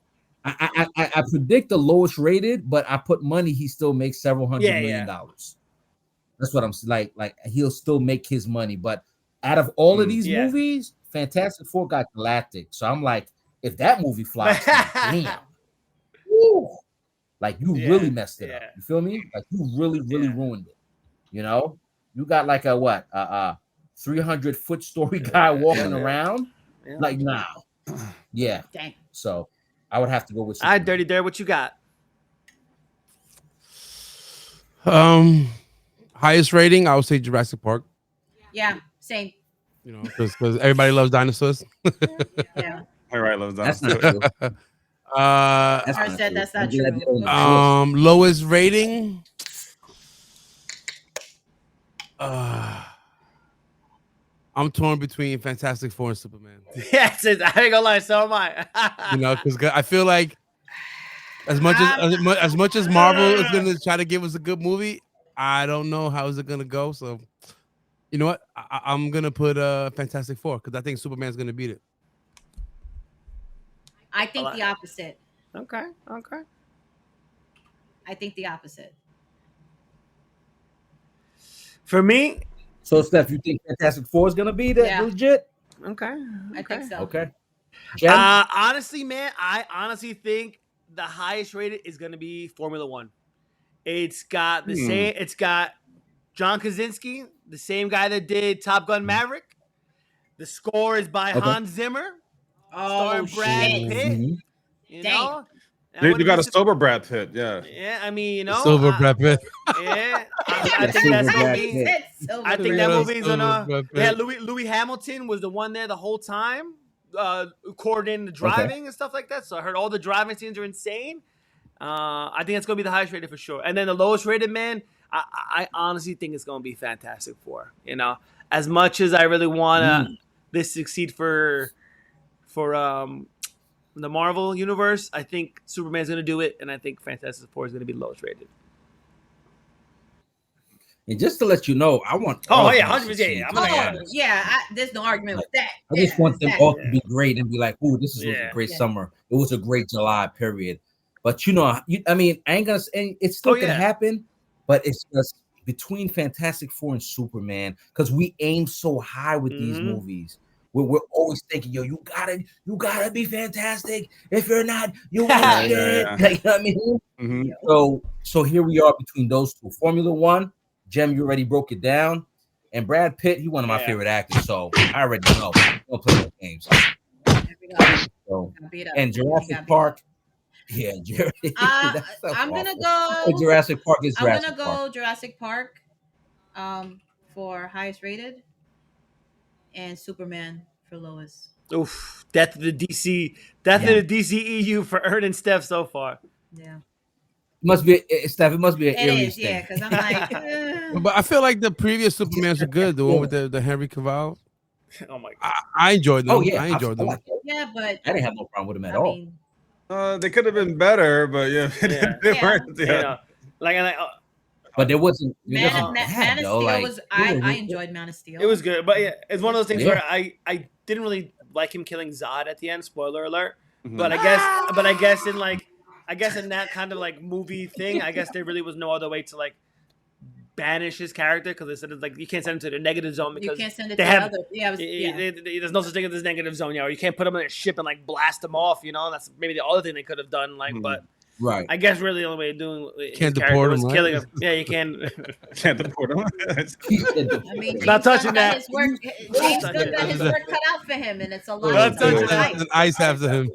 I predict the lowest rated, but I put money he still makes several $100 million. That's what I'm like he'll still make his money. But out of all of these movies, Fantastic Four got Galactic. So I'm like, if that movie flops, damn. Woo, like you really messed it up. You feel me? Like you really ruined it. You know, you got like a 300-foot story guy walking around. Like nah. Yeah. Dang. So I would have to go with Superman. All right, Dirty Dare, what you got? Highest rating, I would say Jurassic Park. Yeah, same. You know, because everybody loves dinosaurs. Yeah. Everybody loves dinosaurs. That's not true. Lowest rating. I'm torn between Fantastic Four and Superman. Yes, I ain't gonna lie, so am I. You know, because I feel like as much as Marvel is gonna try to give us a good movie, I don't know how is it gonna go. So, you know what? I'm gonna put Fantastic Four because I think Superman's gonna beat it. I think the opposite. Okay. I think the opposite. For me. So, Steph, you think Fantastic Four is gonna be that legit? Okay. I think so. Okay. Honestly, man, I honestly think the highest rated is gonna be Formula One. It's got the same. It's got John Krasinski, the same guy that did Top Gun Maverick. The score is by Hans Zimmer. Oh, Brad Pitt. Mm-hmm. You know. You got a sober Brad Pitt, yeah. Yeah, I mean, you know, sober Brad Pitt. Yeah, I think that's gonna be. I think that movie's gonna. Yeah, Louis Hamilton was the one there the whole time, coordinating the driving and stuff like that. So I heard all the driving scenes are insane. I think that's gonna be the highest rated for sure. And then the lowest rated, man, I honestly think it's gonna be Fantastic Four. You know, as much as I really wanna this succeed for the Marvel universe, I think Superman's going to do it, and I think Fantastic Four is going to be the lowest rated. And just to let you know, I want. Oh yeah, 100%. Yeah. There's no argument with that. I just want them all to be great and be like, "Ooh, this was a great summer. It was a great July period." But I mean, I ain't gonna say it's still gonna happen, but it's just between Fantastic Four and Superman because we aim so high with these movies. We're always thinking, yo, you gotta be fantastic. If you're not, you ain't shit. Like, you know what I mean? So here we are between those two. Formula One. Jem, you already broke it down. And Brad Pitt, he's one of my favorite actors, so I already know. Don't play no games. So, and Jurassic Park. Yeah, I'm gonna go. Jurassic Park is Jurassic I'm gonna go Jurassic Park for highest rated, and Superman for lowest. Oof. Death of the DCEU for Ern and Steph so far. Yeah. Must be Steph. It must be an Aries thing. Yeah, because I'm like, but I feel like the previous Supermans are good. The one with the Henry Cavill. Oh my god, I enjoyed them. Oh yeah, I enjoyed them. Yeah, but I didn't have no problem with them at all. They could have been better, but they weren't. But there wasn't. Man of Steel was. I enjoyed Man of Steel. It was good, but it's one of those things where I didn't really like him killing Zod at the end. Spoiler alert. But I guess in that kind of like movie thing, I guess there really was no other way to like banish his character because they said like you can't send him to the negative zone because you can't send it to other. There's no such thing as this negative zone, or you can't put him in a ship and like blast him off. That's maybe the other thing they could have done. But right, I guess really the only way of doing can't deport him, killing him. Yeah, you can. Can't deport him. I mean, not touching that. James Gunn got his work cut out for him, and it's a lot. Not touching that. An ice after him.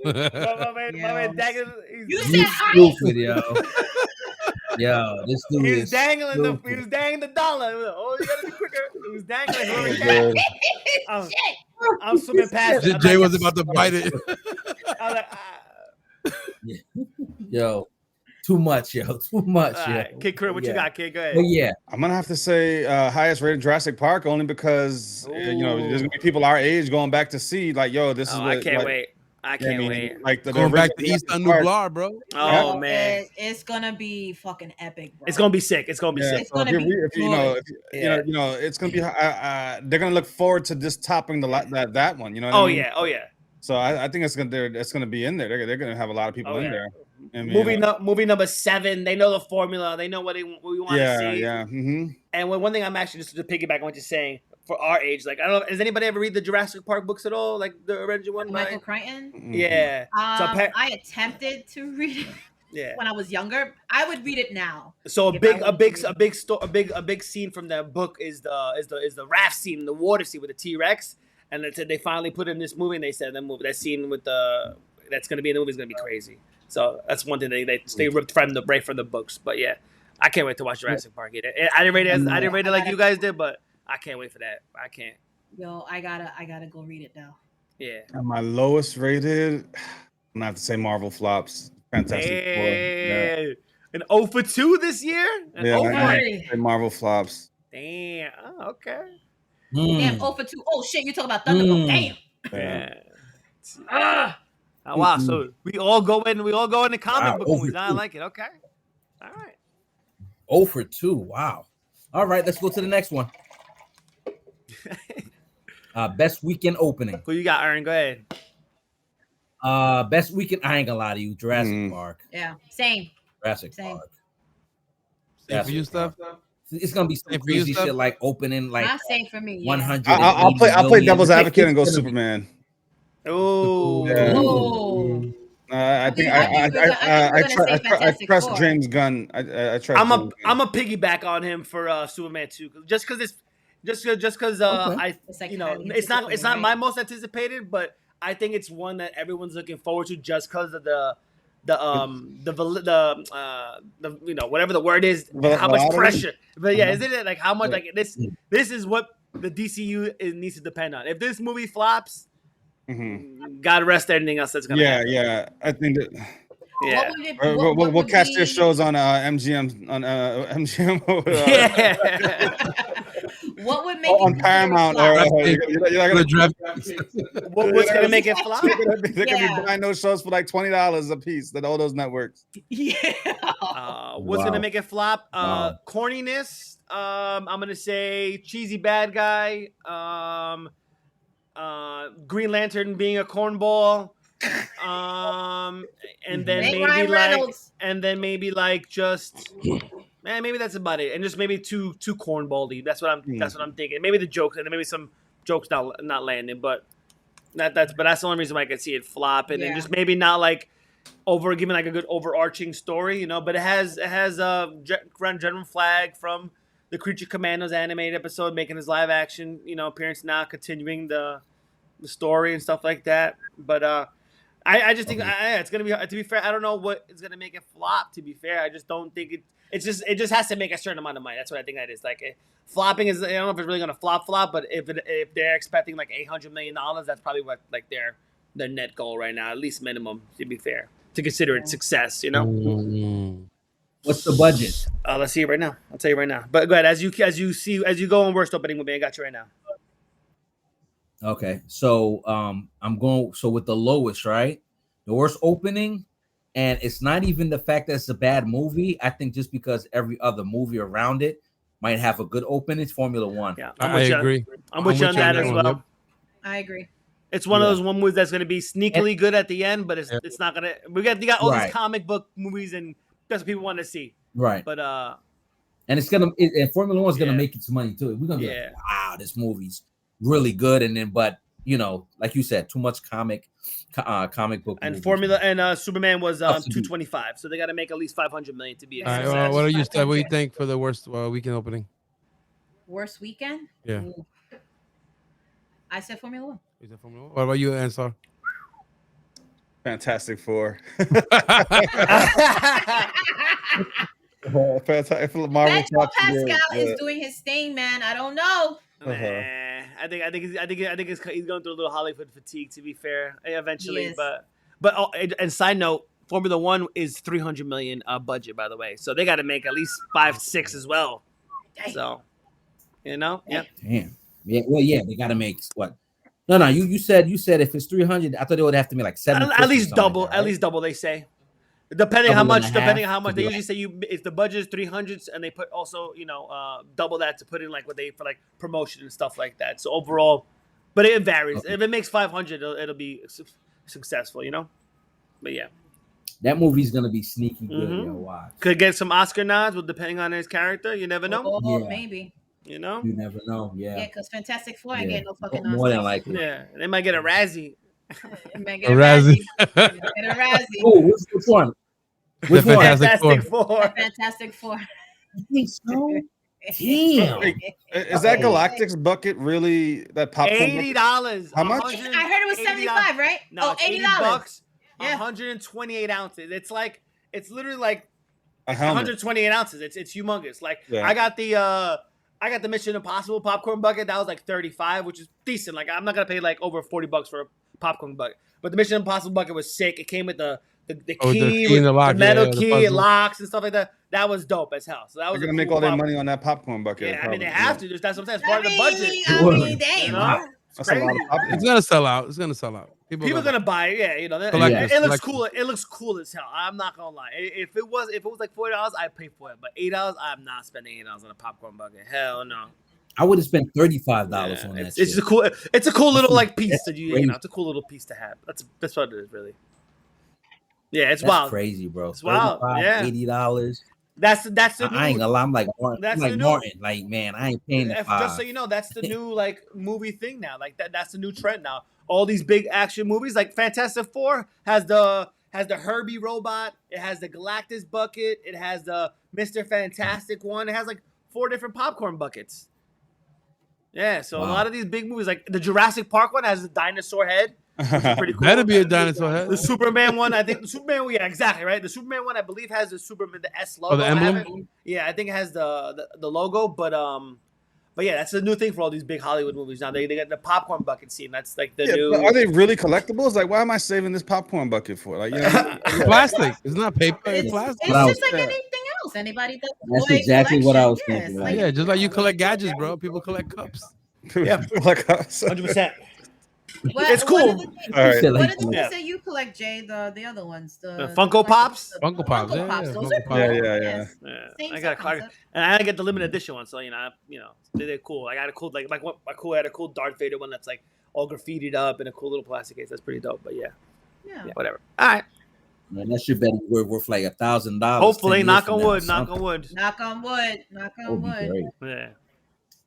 You said stupid, yo. Yo, this dude he was dangling the dollar. Oh, you gotta be quicker. He was dangling. I'm swimming past. Jay was about to bite it. I was like, Yo, too much, yo. Too much, yo. Right. Kid Crib, what you got, kid? Go ahead. But yeah. I'm gonna have to say highest rated Jurassic Park only because there's gonna be people our age going back to see like, yo, this is what I can't wait. I can't wait. Like going back to East on New Blar, bro. Oh man, it's gonna be fucking epic, bro. It's gonna be sick. It's gonna be sick. It's gonna be. It's gonna be. They're gonna look forward to this topping that one. You know. What I mean? Oh yeah. So I think it's gonna be in there. They're gonna have a lot of people in there. Movie number 7. They know the formula. They know what we want to see. Yeah. Mm-hmm. And one thing I'm actually just to piggyback on what you're saying. For our age, like I don't know, has anybody ever read the Jurassic Park books at all? Like the original one, Michael Crichton. Mm-hmm. Yeah. I attempted to read it. Yeah. When I was younger, I would read it now. So a big scene from the book is the raft scene, the water scene with the T-Rex, and they said they finally put it in this movie, and they said that scene with that's going to be in the movie is going to be crazy. So that's one thing they ripped from the books. But yeah, I can't wait to watch Jurassic Park. I didn't rate it like you guys did, but I can't wait for that. I can't. Yo, I gotta go read it now. Yeah. And my lowest rated, I'm gonna have to say Marvel flops. Fantastic Four. Yeah. An 0 for 2 this year? Marvel flops. Damn. Oh, okay. Damn, 0 for 2. Oh shit, you talking about Thunderbolt. Damn. Wow, so we all go in the comic book movies. I like it. Okay. All right. 0 for 2. Wow. All right, let's go to the next one. Best weekend opening. Who you got, Aaron? Go ahead. Best weekend. I ain't gonna lie to you. Jurassic Park. Yeah, same. Jurassic Park. Same for you, stuff. It's gonna be some crazy shit like opening like not same for me. 100. I'll play devil's advocate and go Superman. Oh. Yeah. I trust James Gunn. I trust. I'm a piggyback on him for Superman 2, just because it's not my most anticipated, but I think it's one that everyone's looking forward to just because of the whatever the word is, how much pressure. But yeah, isn't it like how much like this is what the DCU needs to depend on. If this movie flops. Mm-hmm. God rest everything else that's gonna happen. Yeah. I think that. Yeah, we'll catch their shows on MGM. On MGM. What would make on Paramount or You're gonna drive. What's gonna make it flop? They're gonna be buying those shows for like $20 a piece. That all those networks. What's gonna make it flop? Corniness. I'm gonna say cheesy bad guy. Green Lantern being a cornball. And then maybe like just. Maybe that's about it, and just maybe too cornbally. That's what I'm thinking. Maybe the jokes, and then maybe some jokes not landing, but that's the only reason why I could see it flop, and then just maybe not like giving like a good overarching story, you know. But it has General Flag from the Creature Commandos animated episode making his live action, you know, appearance now, continuing the story and stuff like that. But I just think it's gonna be, to be fair, I don't know what is gonna make it flop. To be fair, I just don't think it. It just has to make a certain amount of money. That's what I think that is. Like flopping is, I don't know if it's really gonna flop, but if they're expecting like $800 million, that's probably what like their net goal right now, at least minimum. To be fair, to consider it success, you know. What's the budget? Let's see it right now. I'll tell you right now. But go ahead, as you go on worst opening with me, I got you right now. Okay, so I'm going. So with the lowest, right, the worst opening. And it's not even the fact that it's a bad movie. I think just because every other movie around it might have a good opening. It's Formula One. Yeah, I agree. I'm with you on that as well. Yep. I agree. It's one of those movies that's going to be sneakily good at the end, but it's not going to. You got all these comic book movies, and that's what people want to see. Right. But and it's gonna. And Formula One's gonna make its money too. We're gonna be like, wow, this movie's really good, and then but. You know, like you said, too much comic book. And movies. Formula and Superman was 225, so they got to make at least 500 million to be a success. Right, what do you think for the worst weekend opening? Worst weekend? Yeah. Ooh. I said Formula One. You said Formula One. What about you, Ansar? Fantastic Four. Marvel Pascal is doing his thing, man. I don't know. I think he's going through a little Hollywood fatigue. To be fair, eventually, but and side note, Formula One is $300 million budget, by the way, so they got to make at least 5-6 as well. Dang. So, you know, Damn. Yeah. Well, yeah, they got to make what? No. You said if it's 300, I thought they would have to be like 7. At least double. Like that, right? At least double. They say. Depending how much, they usually say if the budget is 300s and they put also, you know, double that to put in like what they for like promotion and stuff like that. So overall, but it varies. Okay. If it makes 500, it'll be successful, you know. But yeah, that movie's gonna be sneaky good. Yo, watch. Could get some Oscar nods, with depending on his character. You never know. Maybe. You know. You never know. Yeah, because Fantastic Four ain't getting no fucking Oscars. More than likely. Yeah, they might get a Razzie. A Razzie. Oh, which one? Which one? Fantastic Four. Fantastic Four. You think so? Damn. Is that Galactic's bucket really that popcorn? $80. How much? I heard it was 75, right? No, $80. 128 ounces. It's literally like 128 ounces. It's humongous. Like I got the Mission Impossible popcorn bucket. That was like 35, which is decent. Like I'm not gonna pay like over $40 for a popcorn bucket. But the Mission Impossible bucket was sick. It came with the key, and the lock, the metal key, and locks and stuff like that. That was dope as hell. So that was gonna make all their money on that popcorn bucket. Yeah, I mean they have to. That's what I'm saying. It's part of the budget. I mean, damn. You know? That's a lot of popcorn. It's gonna sell out. It's gonna sell out. People are gonna buy it. Yeah, you know. It looks cool. It looks cool as hell. I'm not gonna lie. If it was like $40, I'd pay for it. But $8, I'm not spending $8 on a popcorn bucket. Hell no. I would have spent $35 on that. It's a cool. It's a cool little like piece that you know. It's a cool little piece to have. That's what it is really. Yeah, it's wild. Crazy, bro. It's wild. Yeah, $80. That's the. I ain't gonna lie. I'm like Martin. Like, man, I ain't paying the $5. Just so you know, that's the new like movie thing now. Like that's the new trend now. All these big action movies, like Fantastic Four, has the Herbie robot. It has the Galactus bucket. It has the Mr. Fantastic one. It has like 4 different popcorn buckets. Yeah, so a lot of these big movies, like the Jurassic Park one, has a dinosaur head. Pretty cool. Better be a dinosaur head. The Superman one, I think the Superman, yeah, exactly right. The Superman one, I believe, has the S logo. Oh, the emblem. Yeah, I think it has the logo, but yeah, that's the new thing for all these big Hollywood movies now. They got the popcorn bucket scene. That's like the new. Are they really collectibles? Like, why am I saving this popcorn bucket for? Like, you know, plastic. It's not paper. It's plastic. It's just like anything else. Anybody does That's toy exactly what I was collection. thinking. Yes, Yeah, just like you collect gadgets, bro. People collect cups. Yeah. Like, 100%. What It's are cool. the all right. Shit what like are the that. things that you collect, Jay? The other ones, The Funko collectibles, Pops? Funko Pops, Funko yeah, Pops. yeah, Those Funko are Pops. cool. Yeah. Yes. Yeah, Same I got concept. and I get the limited edition one, so they're cool. I got a cool I had a cool Darth Vader one that's like all graffitied up in a cool little plastic case. That's pretty dope. But yeah, whatever. All right. Man, that shit better be worth like $1,000. Hopefully, 10 years knock from on now or wood. Knock something. on wood. Knock on wood. Knock That on would be wood. great. Yeah.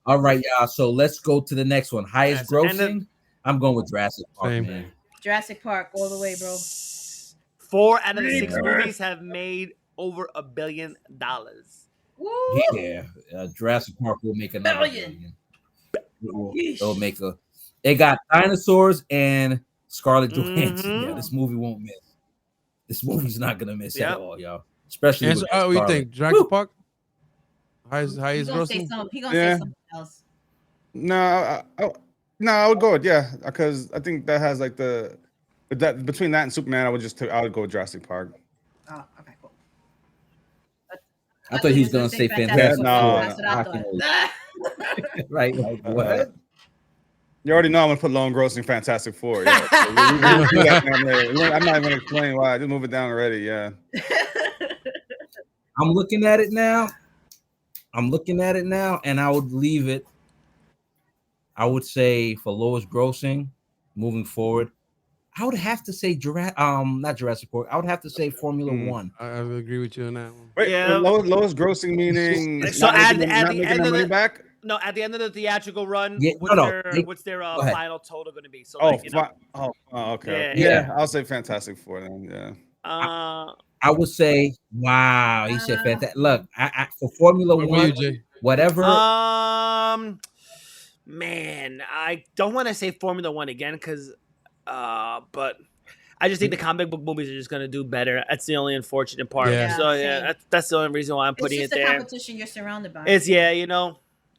All right, y'all. So let's go to the next one. Highest Yes, and grossing. I'm going with Jurassic Park, Same. man. Jurassic Park all the way, bro. 4 out of the 6 Yeah. movies have made over $1 billion. Woo! Yeah, Jurassic Park will make another Billion. billion. It'll make a. It got dinosaurs and Scarlett Johansson. Mhm. Yeah, this movie won't miss. This movie's not gonna miss Yep. at all, y'all. Especially And with so, what do you Scarlett. think? Jurassic Woo! Park? Highest He gonna say grossing? something. He gonna Yeah. say something else. No, I would go with because I think that has like that between that and Superman, I would go with Jurassic Park. Oh, okay, cool. I thought he was gonna say Fantastic no, Four. That's what I thought. Right? Like, what? You already know I'm gonna put low and grossing Fantastic Four. Yeah. So we do that down there. I'm not even gonna explain why. Just move it down already. Yeah. I'm looking at it now, and I would leave it. I would say for lowest grossing, moving forward, I would have to say not Jurassic Park. I would have to say Formula One. I would agree with you on that one. Wait, Yeah. lowest grossing meaning So not at making the their end of money the- back? No, at the end of the theatrical run, Yeah, what's their Go ahead. final total going to be? So, Okay. Yeah. I'll say Fantastic Four then. Yeah. I would say, wow, he said fantastic. Look, I for Formula What about One, you, Jay? whatever. Man, I don't want to say Formula One again because, but I just think the comic book movies are just gonna do better. That's the only unfortunate part. Yeah. So Yeah, that's the only reason why I'm putting It's it just the there. competition you're surrounded by. It's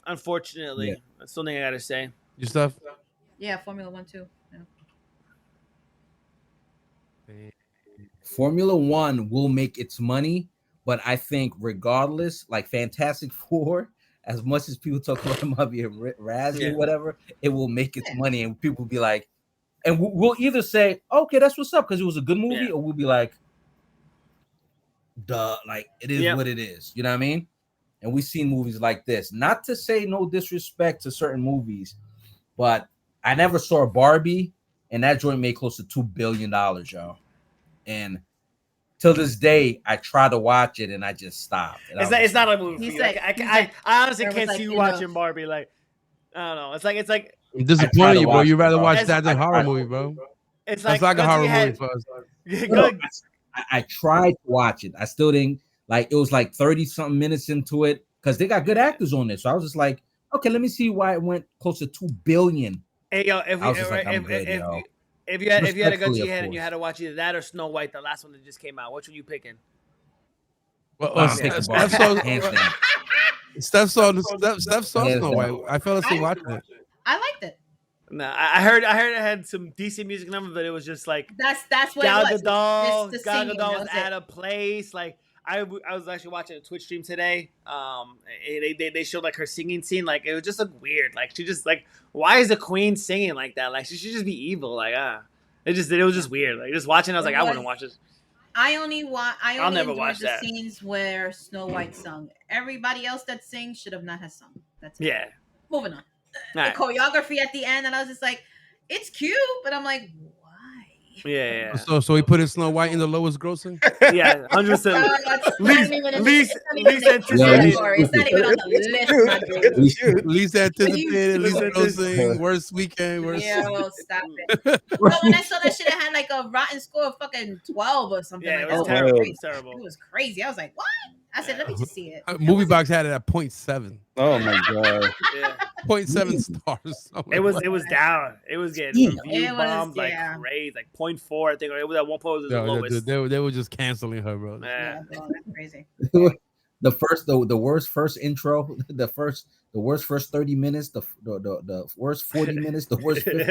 unfortunately, that's the only thing I gotta say. Your stuff? Yeah, Formula One too. Yeah. Formula One will make its money, but I think regardless, like Fantastic Four, as much as people talk about it might be a razz or whatever, it will make its money, and people will be like, and we'll either say, okay, that's what's up because it was a good movie, or we'll be like, duh, like it is what it is. You know what I mean? And we've seen movies like this. Not to say no disrespect to certain movies, but I never saw Barbie, and that joint made close to $2 billion, y'all. And till this day, I try to watch it and I just stopped. It's not a movie. He's like, I honestly can't like, see you you watching know. Barbie. Like, I don't know. It's like I'm disappointed you, bro. watch You'd rather it, watch bro. that than I horror tried- movie, bro. it's That's like a Godzilla horror had- movie for us. Good. I tried to watch it. I still didn't like. It was like 30-something minutes into it because they got good actors on this. So I was just like, okay, let me see why it went close to $2 billion. Hey yo, I was just like, I'm good, yo. if you had a gun Respectfully, to your of head and you course. had to watch either that or Snow White, the last one that just came out, which one you picking? Well, I'm picking Steph Barbie, saw hands down. Steph saw Hands Snow down. White. I fell asleep watching it. I liked it. No, I heard it had some decent music numbers, but it was just like That's what Gal it was. Gadot. Just the Gal singing, Gadot that was was out it. of place. Like I was actually watching a Twitch stream today. They showed like her singing scene. Like it was just like weird. Like she just like, why is the queen singing like that? Like she should just be evil. Like it was just weird. Like just watching, I was like, I wouldn't watch this. I only never enjoyed watch the that. scenes where Snow White sung. Everybody else that sings should have not have sung. That's it. Yeah. Moving on. All right. The choreography at the end, and I was just like, it's cute, but I'm like, why? Yeah. So we put in Snow White in the lowest grossing. Yeah. 100%. Least It's anticipated. not even on the list. my dude. Least anticipated, least Least grossing, worst weekend, worst. Yo, stop it. But when I saw that shit, it had like a rotten score of fucking 12 or something. Yeah, like it that. was Oh, terrible. wow. It was terrible. It was crazy. I was like, what? I said, let me just see it. Movie Box had it at 0.7. Oh my god. Yeah. 0.7 stars. I'm like, It what? was down. It was getting Yeah. review It was, bombs like yeah. crazy, like 0.4. I think it was at one point. It was the No, lowest. they were just canceling her, bro. Yeah. Oh, that's crazy. The worst first intro, the worst first 30 minutes, the worst 40 minutes, the worst 50.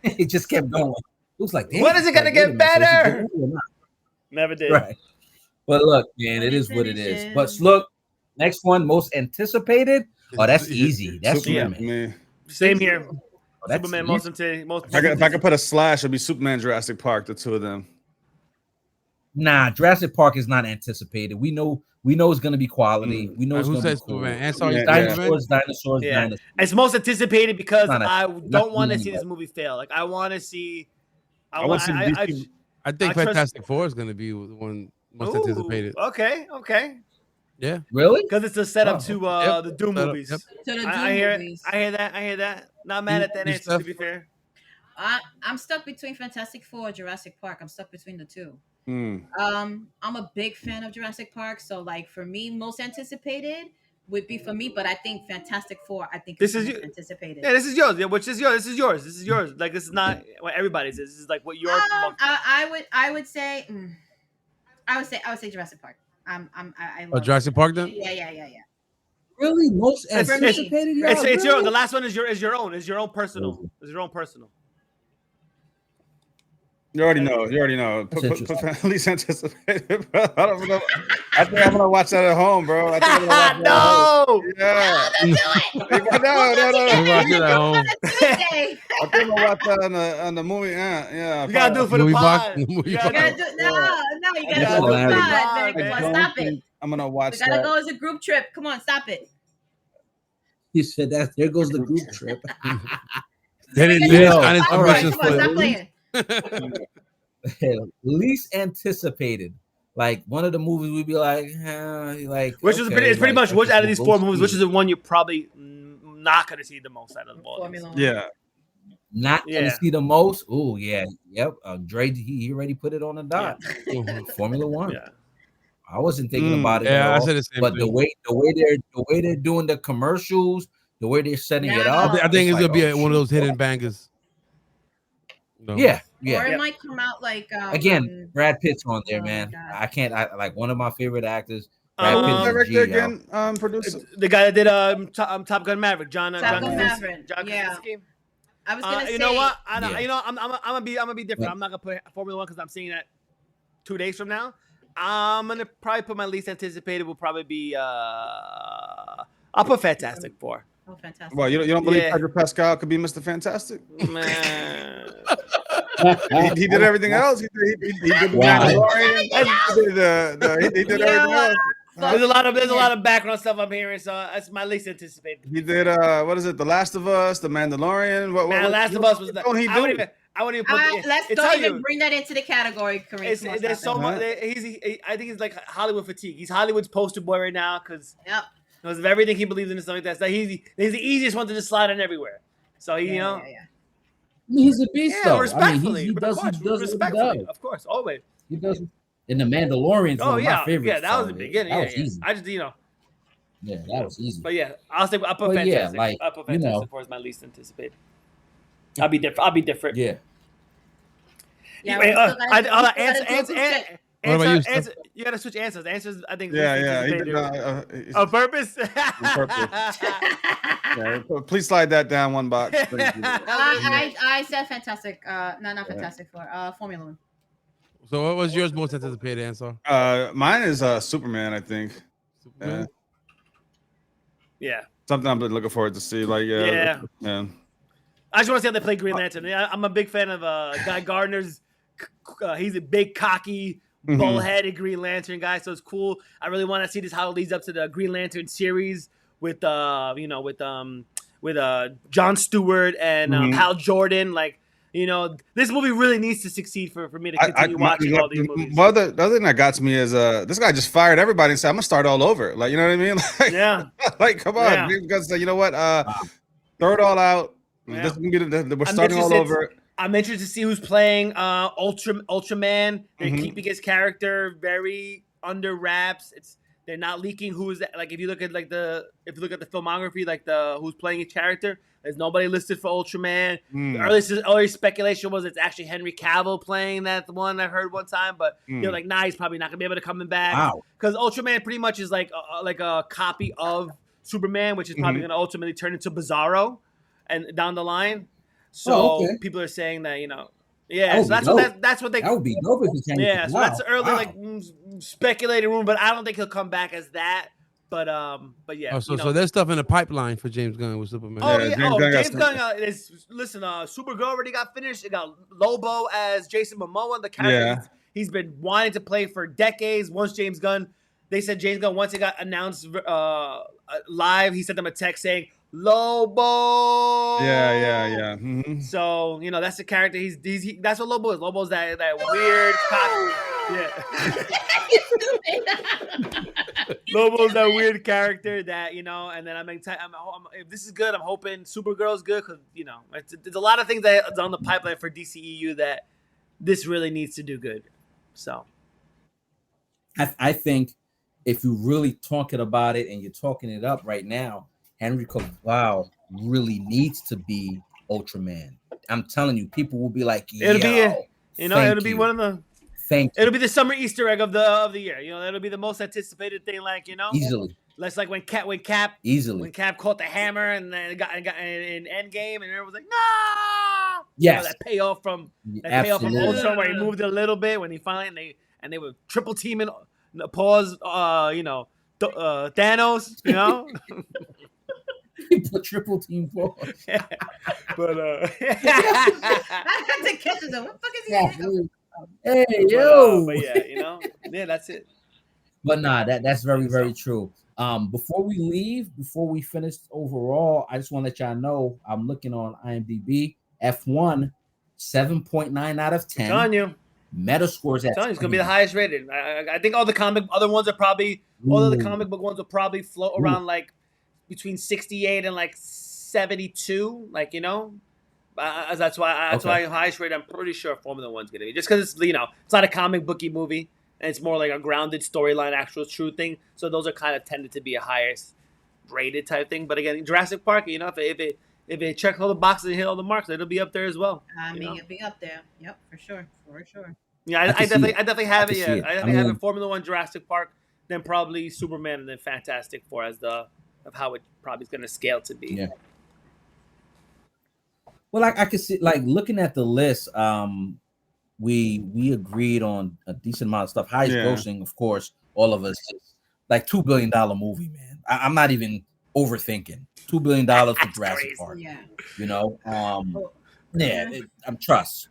It just kept going. It was like, When is it gonna like, get wait a minute, so is better? it good or not? Never did. Right. But look, man, it is what it is. But look, next one, most anticipated. Oh, that's easy. That's Superman. Superman. Same here. Oh, that's Superman easy. most anticipated. If I could put a slash, it'd be Superman, Jurassic Park, the two of them. Nah, Jurassic Park is not anticipated. We know it's gonna be quality. We know it's Who gonna says be cool. Superman? Answer is Dinosaurs. Yeah. It's most anticipated because I don't want to see anyway. this movie fail. Like I want to see. I think Fantastic Four is gonna be the one most anticipated. Okay. Yeah. Really? Because it's a setup to the Doom movies. To the Doom I hear movies. I hear that. Not mad at that answer, to be fair. I'm stuck between Fantastic Four and Jurassic Park. I'm stuck between the two. Mm. I'm a big fan of Jurassic Park, so like for me, most anticipated would be for me, but I think Fantastic Four. I think this is anticipated. Yeah, this is yours. Yeah, which is yours. This is yours. This is yours. Like this is not what everybody's is. This is like what your. I would say Jurassic Park. I love Jurassic Park then? Yeah. Really, most anticipated. It's your. The last one is your own. Is your own personal. Is your own personal. You already know. Put at least anticipated, bro. I don't know. I think I'm gonna watch that at home, bro. I think I'm gonna watch that. Yeah. No. Watch it at home. I think I'm gonna watch that on the movie. Yeah. You gotta do it for the pod. You gotta do the pod. Stop it. I'm gonna watch that. We gotta go as a group trip. Come on, stop it. He said that. There goes the group trip. They didn't need his permission Come on, stop playing. Least anticipated, like one of the movies we'd be like, which is pretty much which out of these four movies, which is the one you're probably not gonna see the most out of the ball. Yeah, not gonna see the most. Oh yeah, yep. Dre, he already put it on the dot. Formula One. Yeah. I wasn't thinking about it. Yeah, I said the same but thing. the way they're doing the commercials, the way they're setting it up, I think it's gonna be one of those hidden bangers. No. Yeah. Or it might come out like again, Brad Pitt's on there, man. I can't. I like one of my favorite actors. Brad Pitt, director again, producer, the guy that did Top Gun Maverick, John Maverick. Yeah. I was gonna say. You know what? I'm gonna be different. I'm not gonna put Formula One because I'm seeing that 2 days from now. I'm gonna probably put my least anticipated will probably be I'll put Fantastic Four. Oh, fantastic! Well, you don't believe Pedro Pascal could be Mr. Fantastic? Man. he did everything else. He did the Mandalorian. He did everything else. There's a lot of background stuff I'm hearing, so that's my least anticipated. He did what is it? The Last of Us, The Mandalorian. What Last of Us was that? I wouldn't even put. Let's don't even bring that into the category. There's so much. I think it's like Hollywood fatigue. He's Hollywood's poster boy right now because of everything he believes in and stuff like that. So he's the easiest one to just slide on everywhere. So you know. He's a beast, though. Respectfully, he does respectfully, of course, always. He does. In the Mandalorian, my favorite. Yeah, that was the beginning. That was easy. I just Yeah, that was easy. But yeah, I'll put Fantastic. Yeah, I'll put Fantastic Four as my least anticipated. I'll be different. Yeah. Answer. You gotta switch answers. Answers, I think. On purpose. Please slide that down one box. I said Fantastic. Not Fantastic Four. Formula One. So what was yours most anticipated answer? Mine is Superman, I think. Superman? Yeah. Something I'm looking forward to see. Like yeah. I just want to see how they play Green Lantern. I'm a big fan of Guy Gardner's. He's a big, cocky, bullheaded Green Lantern guy, so it's cool. I really want to see this how it leads up to the Green Lantern series with Jon Stewart and Hal Jordan. Like, this movie really needs to succeed for me to continue watching all these movies. Well, the other thing that got to me is this guy just fired everybody and said, "I'm gonna start all over." Like, you know what I mean? Like, yeah. Like, come on, because you know what? Throw it all out. Yeah. This is gonna be we're starting all over. I'm interested to see who's playing Ultraman. They're keeping his character very under wraps. They're not leaking who is that. Like if you look at the filmography, like who's playing his character, there's nobody listed for Ultraman. Early speculation was it's actually Henry Cavill playing that one I heard one time, but they're like, nah, he's probably not gonna be able to come back. Because Ultraman pretty much is like a copy of Superman, which is probably gonna ultimately turn into Bizarro and down the line. So people are saying that Yeah, so that's what they. That would be dope if he came. Yeah, so that's early like speculated rumor, but I don't think he'll come back as that. But yeah. So there's stuff in the pipeline for James Gunn with Superman. Oh yeah, James Gunn is. Listen, Supergirl already got finished. It got Lobo as Jason Momoa, the character he's been wanting to play for decades. Once James Gunn, they said James Gunn once it got announced live, he sent them a text saying Lobo. Yeah. Mm-hmm. So that's the character. That's what Lobo is. Lobo's that weird cocky. Yeah. Lobo's that weird character that and then if this is good, I'm hoping Supergirl's good because there's a lot of things that's on the pipeline for DCEU that this really needs to do good. So, I think if you're really talking about it and you're talking it up right now, Henry Cavill really needs to be Ultraman. I'm telling you, people will be like, it'll be one of the. It'll be the summer Easter egg of the year. It'll be the most anticipated thing. Easily. Less like when Cap caught the hammer and then got in Endgame and everyone was like, no. Yes. That payoff from Ultron where he moved a little bit when he finally and they were triple teaming. Pause. Thanos. He put triple team for. But I had to catch it. What the fuck is he doing? Hey yo, but yeah, that's it. But nah, that's very, very true. Before we finish overall, I just want to let y'all know I'm looking on IMDb. F1, 7.9 out of 10. I'm telling you, Metascore's at. It's gonna be the highest rated. I think all the comic book ones will probably float around like between 68 and like 72. That's why highest rate. I'm pretty sure Formula One's gonna be just because it's not a comic booky movie and it's more like a grounded storyline, actual true thing. So those are kind of tended to be a highest rated type thing. But again, Jurassic Park, if it checks all the boxes and hit all the marks, it'll be up there as well. I mean, it'll be up there. Yep, for sure. Yeah, I definitely have it. Yeah, I definitely have it. Formula One, Jurassic Park, then probably Superman, and then Fantastic Four as of how it probably is going to scale to be. Yeah. Well, I could see, looking at the list, we agreed on a decent amount of stuff. Highest grossing, of course, all of us, like $2 billion movie, man. I'm not even overthinking. $2 billion for Jurassic Park. Yeah. I'm trust.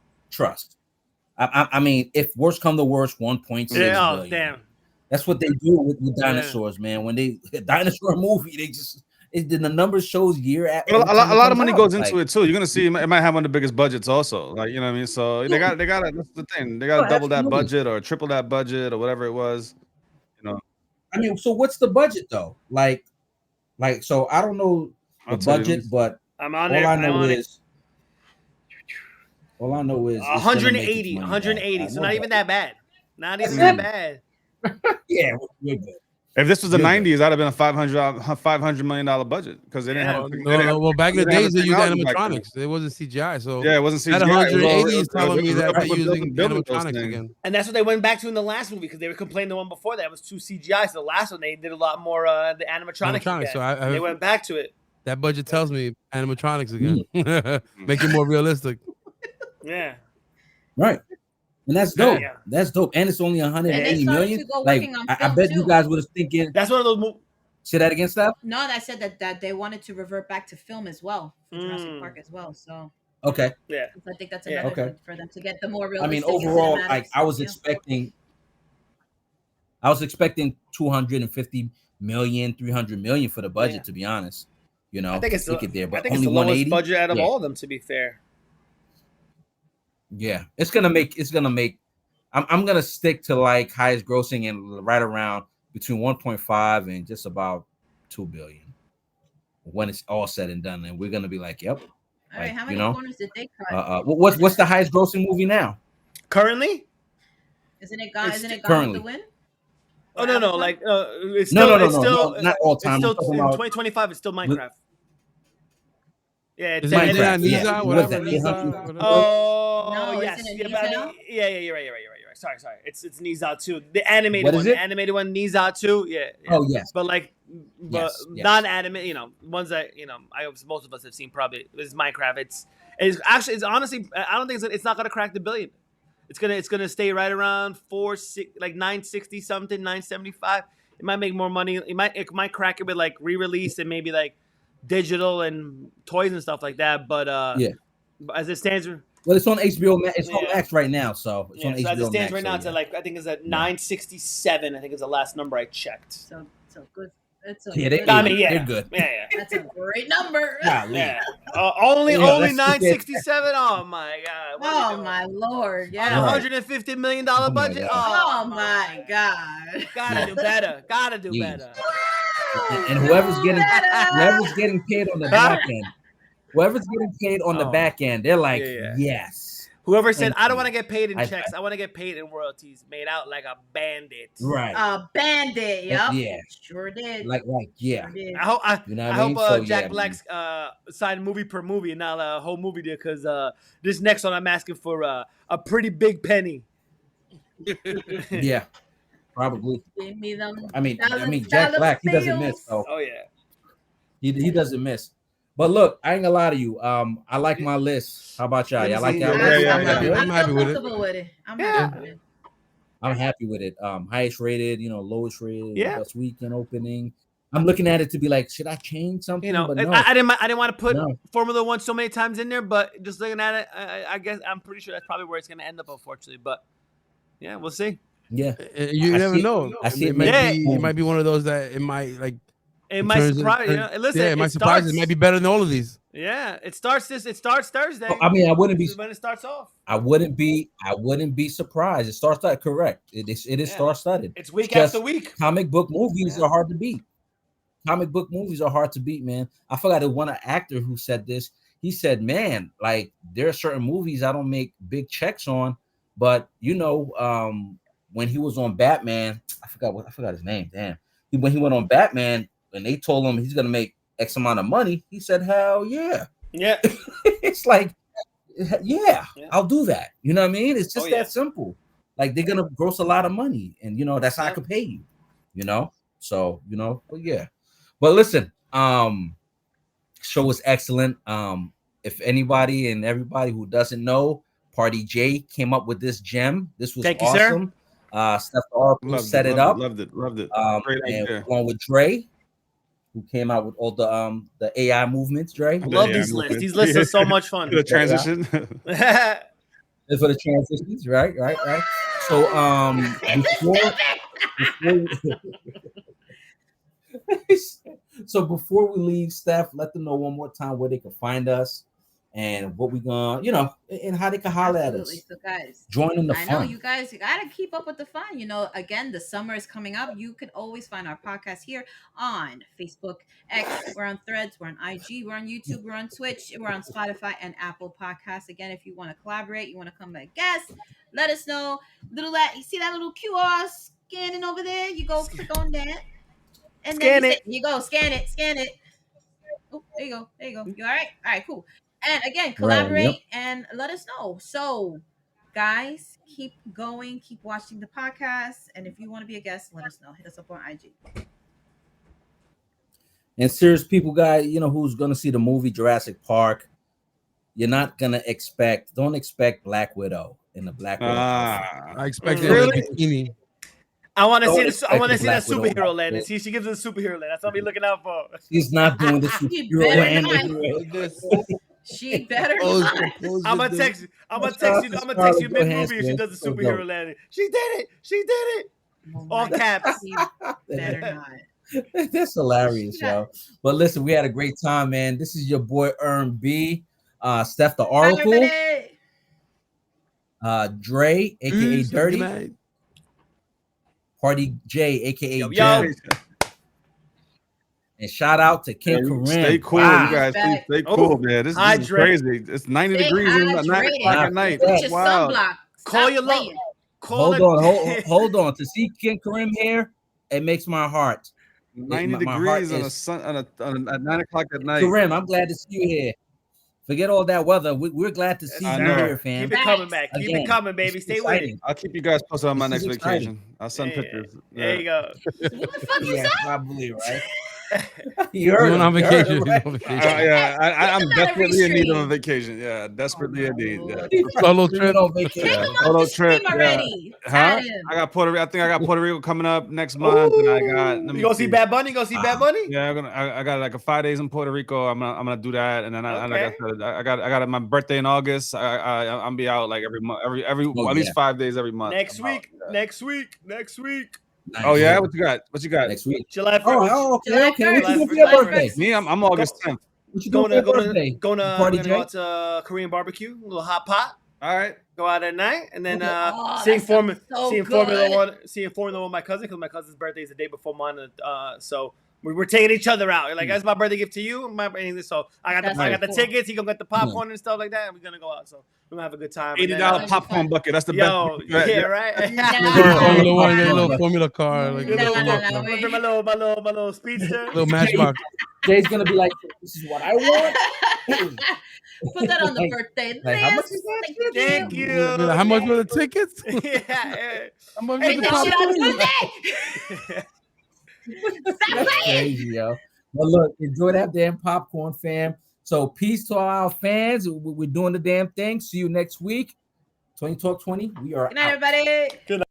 I mean, if worst come to worst, 1.6 billion. Oh, damn. That's what they do with dinosaurs, man. When they dinosaur movie, they just the numbers shows year after. Well, a lot of money goes into it too. You're gonna see it might have one of the biggest budgets also. What I mean. So they got that's the thing. They got to double that budget or triple that budget or whatever it was. I mean, so what's the budget though? So I don't know the budget, but I'm on all there. I know is 180. So not even that bad. Not even that bad. Yeah, we're good. If this was the 90s, that'd have been a $500 million budget because they didn't have. Well, back in the days, they used animatronics. It wasn't CGI. So yeah, it wasn't CGI. That 180 is telling me that they're using animatronics again. And that's what they went back to in the last movie because they were complaining the one before that was too CGI. So the last one they did a lot more the animatronics. So they went back to it. That budget tells me animatronics again. Make it more realistic. Yeah. Right. And that's dope. Yeah. That's dope. And it's only 180 million. I bet you guys was thinking that's one of those movies. Say that again, Steph? No, I said that they wanted to revert back to film as well for Jurassic Park as well. So okay. Yeah. I think that's another for them to get the more realistic. I mean, overall, I was expecting 250 million, 300 million for the budget, to be honest. I think it's there, but I think only it's the lowest budget out of all of them, to be fair. Yeah, it's gonna make. I'm gonna stick to highest grossing and right around between 1.5 and just about 2 billion when it's all said and done, and we're gonna be like, yep. All right, how many corners did they cut? What's the highest grossing movie now? Currently? Isn't it gone? Isn't it Gone with the Wind? Oh no, it's still, no, not all time. It's still in 2025. It's still Minecraft. Yeah, it's Minecraft. Whatever. Oh, yes. Yeah, you're right. Sorry. It's Niza 2. The animated one. The animated one, Niza 2. Yeah. Oh, yes. But non-animated, ones that, most of us have seen probably is Minecraft. It's honestly, I don't think it's not gonna crack the billion. It's gonna stay right around 960 something, 975. It might make more money. It might crack it with like re-release and maybe like digital and toys and stuff like that. But as it stands, well, it's on HBO. It's on Max right now, so it's on HBO. So as it stands Max, right now, it's at like I think it's at 967. I think is the last number I checked. So good. They're good. Yeah. That's a great number. Only 967. Oh my god. Oh my lord. Yeah. On $150 million budget. Oh my god. Gotta do better. Gotta do better. And whoever's getting paid on the back end. Whoever's getting paid on the back end, they're like, yes. Whoever said, I don't want to get paid in checks. I want to get paid in royalties. Made out like a bandit. Right. A bandit. Yep. Yeah. Sure did. Like, yeah. Sure did. I hope Jack Black's signed movie per movie and not a whole movie deal, because this next one I'm asking for a pretty big penny. Yeah. Probably. Give me them. I mean, Jack Black, he doesn't miss. So. Oh yeah. He doesn't miss. But look, I ain't gonna lie to you. I like my list. How about y'all? Y'all like that list? I'm happy with it. I'm happy with it. Highest rated, lowest rated, best weekend opening. I'm looking at it to be like, should I change something? But no. I didn't want to put Formula One so many times in there, but just looking at it, I guess I'm pretty sure that's probably where it's gonna end up, unfortunately. But yeah, we'll see. Yeah, you never know. I see it might be one of those that it might like. It might surprise you. Listen, it might surprise. It might be better than all of these. Yeah, it starts Thursday. I mean, I wouldn't be when it starts off. I wouldn't be surprised. It starts that correct. It is star studded. It's week after week. Comic book movies are hard to beat. Comic book movies are hard to beat, man. I forgot the one actor who said this. He said, "Man, like there are certain movies I don't make big checks on, but when he was on Batman, I forgot his name. Damn, when he went on Batman." And they told him he's gonna make X amount of money, he said, "Hell yeah, yeah." It's like, I'll do that. You know what I mean? It's just that simple. Like they're gonna gross a lot of money, and that's how I could pay you. So but yeah. But listen, show was excellent. If anybody and everybody who doesn't know, Party J came up with this gem. This was awesome. Steph Oracle set it up. Loved it. And along with Dre, who came out with all the AI movements, Dre. I love these lists. These lists are so much fun. The transition. For the transitions, right. So before we leave, Steph, let them know one more time where they can find us and what we gonna, and how they can holler at us. So guys, join in the fun. I know you guys, you gotta keep up with the fun. Again, the summer is coming up. You can always find our podcast here on Facebook, X. We're on Threads. We're on IG. We're on YouTube. We're on Twitch. We're on Spotify and Apple Podcasts. Again, if you want to collaborate, you want to come as a guest, let us know. You see that little QR scanning over there? You go click on that, and scan then you go scan it. Oh, there you go. You all right? All right, cool. And again, collaborate and let us know. So, guys, keep going, keep watching the podcast, and if you want to be a guest, let us know. Hit us up on IG. And serious people, guys, who's gonna see the movie Jurassic Park? You're not gonna don't expect Black Widow in the Black Widow. I expect bikini. I want to see that superhero land and see if she gives us a superhero land. That's what I'll be looking out for. She's not doing the superhero land. She better. I'm gonna text you. I'm gonna text you mid movie if she does the superhero landing. She did it. All caps. She better not. That's hilarious, yo. But listen, we had a great time, man. This is your boy Erm B, Steph the Oracle, Dre, aka Dirty, Party J, aka Jam. And shout out to King Karim. Stay cool, you guys. Stay cool, man. This is crazy. It's 90 degrees in 9 o'clock at night. Wow. Call your love. Hold on. To see King Karim here, it makes my heart. 90 degrees at 9 o'clock at night. Karim, I'm glad to see you here. Forget all that weather. We're glad to see you here, fam. Keep it coming, back. Keep it coming, baby. Stay with it. I'll keep you guys posted on my next vacation. I'll send pictures. There you go. What the fuck is that? Probably, right? You're on vacation. Right? Yeah, I'm Get them out of desperately in need of a Restream. vacation. Yeah, desperately in need. Yeah. Solo trip. On vacation. Take Yeah, him off solo the stream trip. already. Huh? Add him. I got Puerto Rico. I think I got Puerto Rico coming up next month, and I got. Let me You go see Bad Bunny? Go see Bad Bunny? Yeah, I got like a 5 days in Puerto Rico. I'm gonna do that, and then like I said, I got my birthday in August. I'm be out like every month, every at least 5 days every month. Next I'm week. out. Next week. Nice. Oh yeah, what you got? What you got? Next week. July 1st. Oh, okay. July What you 1st. doing for your July birthday? 1st. Me, I'm August 10th. What you doing for your birthday? We're Party, gonna Jay? go out to Korean barbecue, a little hot pot. All right. Go out at night, and then Oh, seeing that sounds Formula good. One. Seeing Formula One with my cousin, because my cousin's birthday is the day before mine. So we're taking each other out. Like that's my birthday gift to you. So I got the cool. tickets. He gonna get the popcorn and stuff like that, and we're gonna go out. So we're gonna have a good time. $80 popcorn bucket. That's the Yo, best. yeah, right. Formula One, get a little Formula car, like No, I'm gonna bring my little speedster. little Matchbox. Jay's gonna be like, "This is what I want." Put that on the birthday list. Like, how much is that? Thank you. Be like, how much were the tickets? Yeah. How much Hey, was the that shit on popcorn? Tuesday. That's crazy, yo. But look, enjoy that damn popcorn, fam. So peace to all our fans. We're doing the damn thing. See you next week. 20 Talk 20. We are Good night, out. everybody. Good night.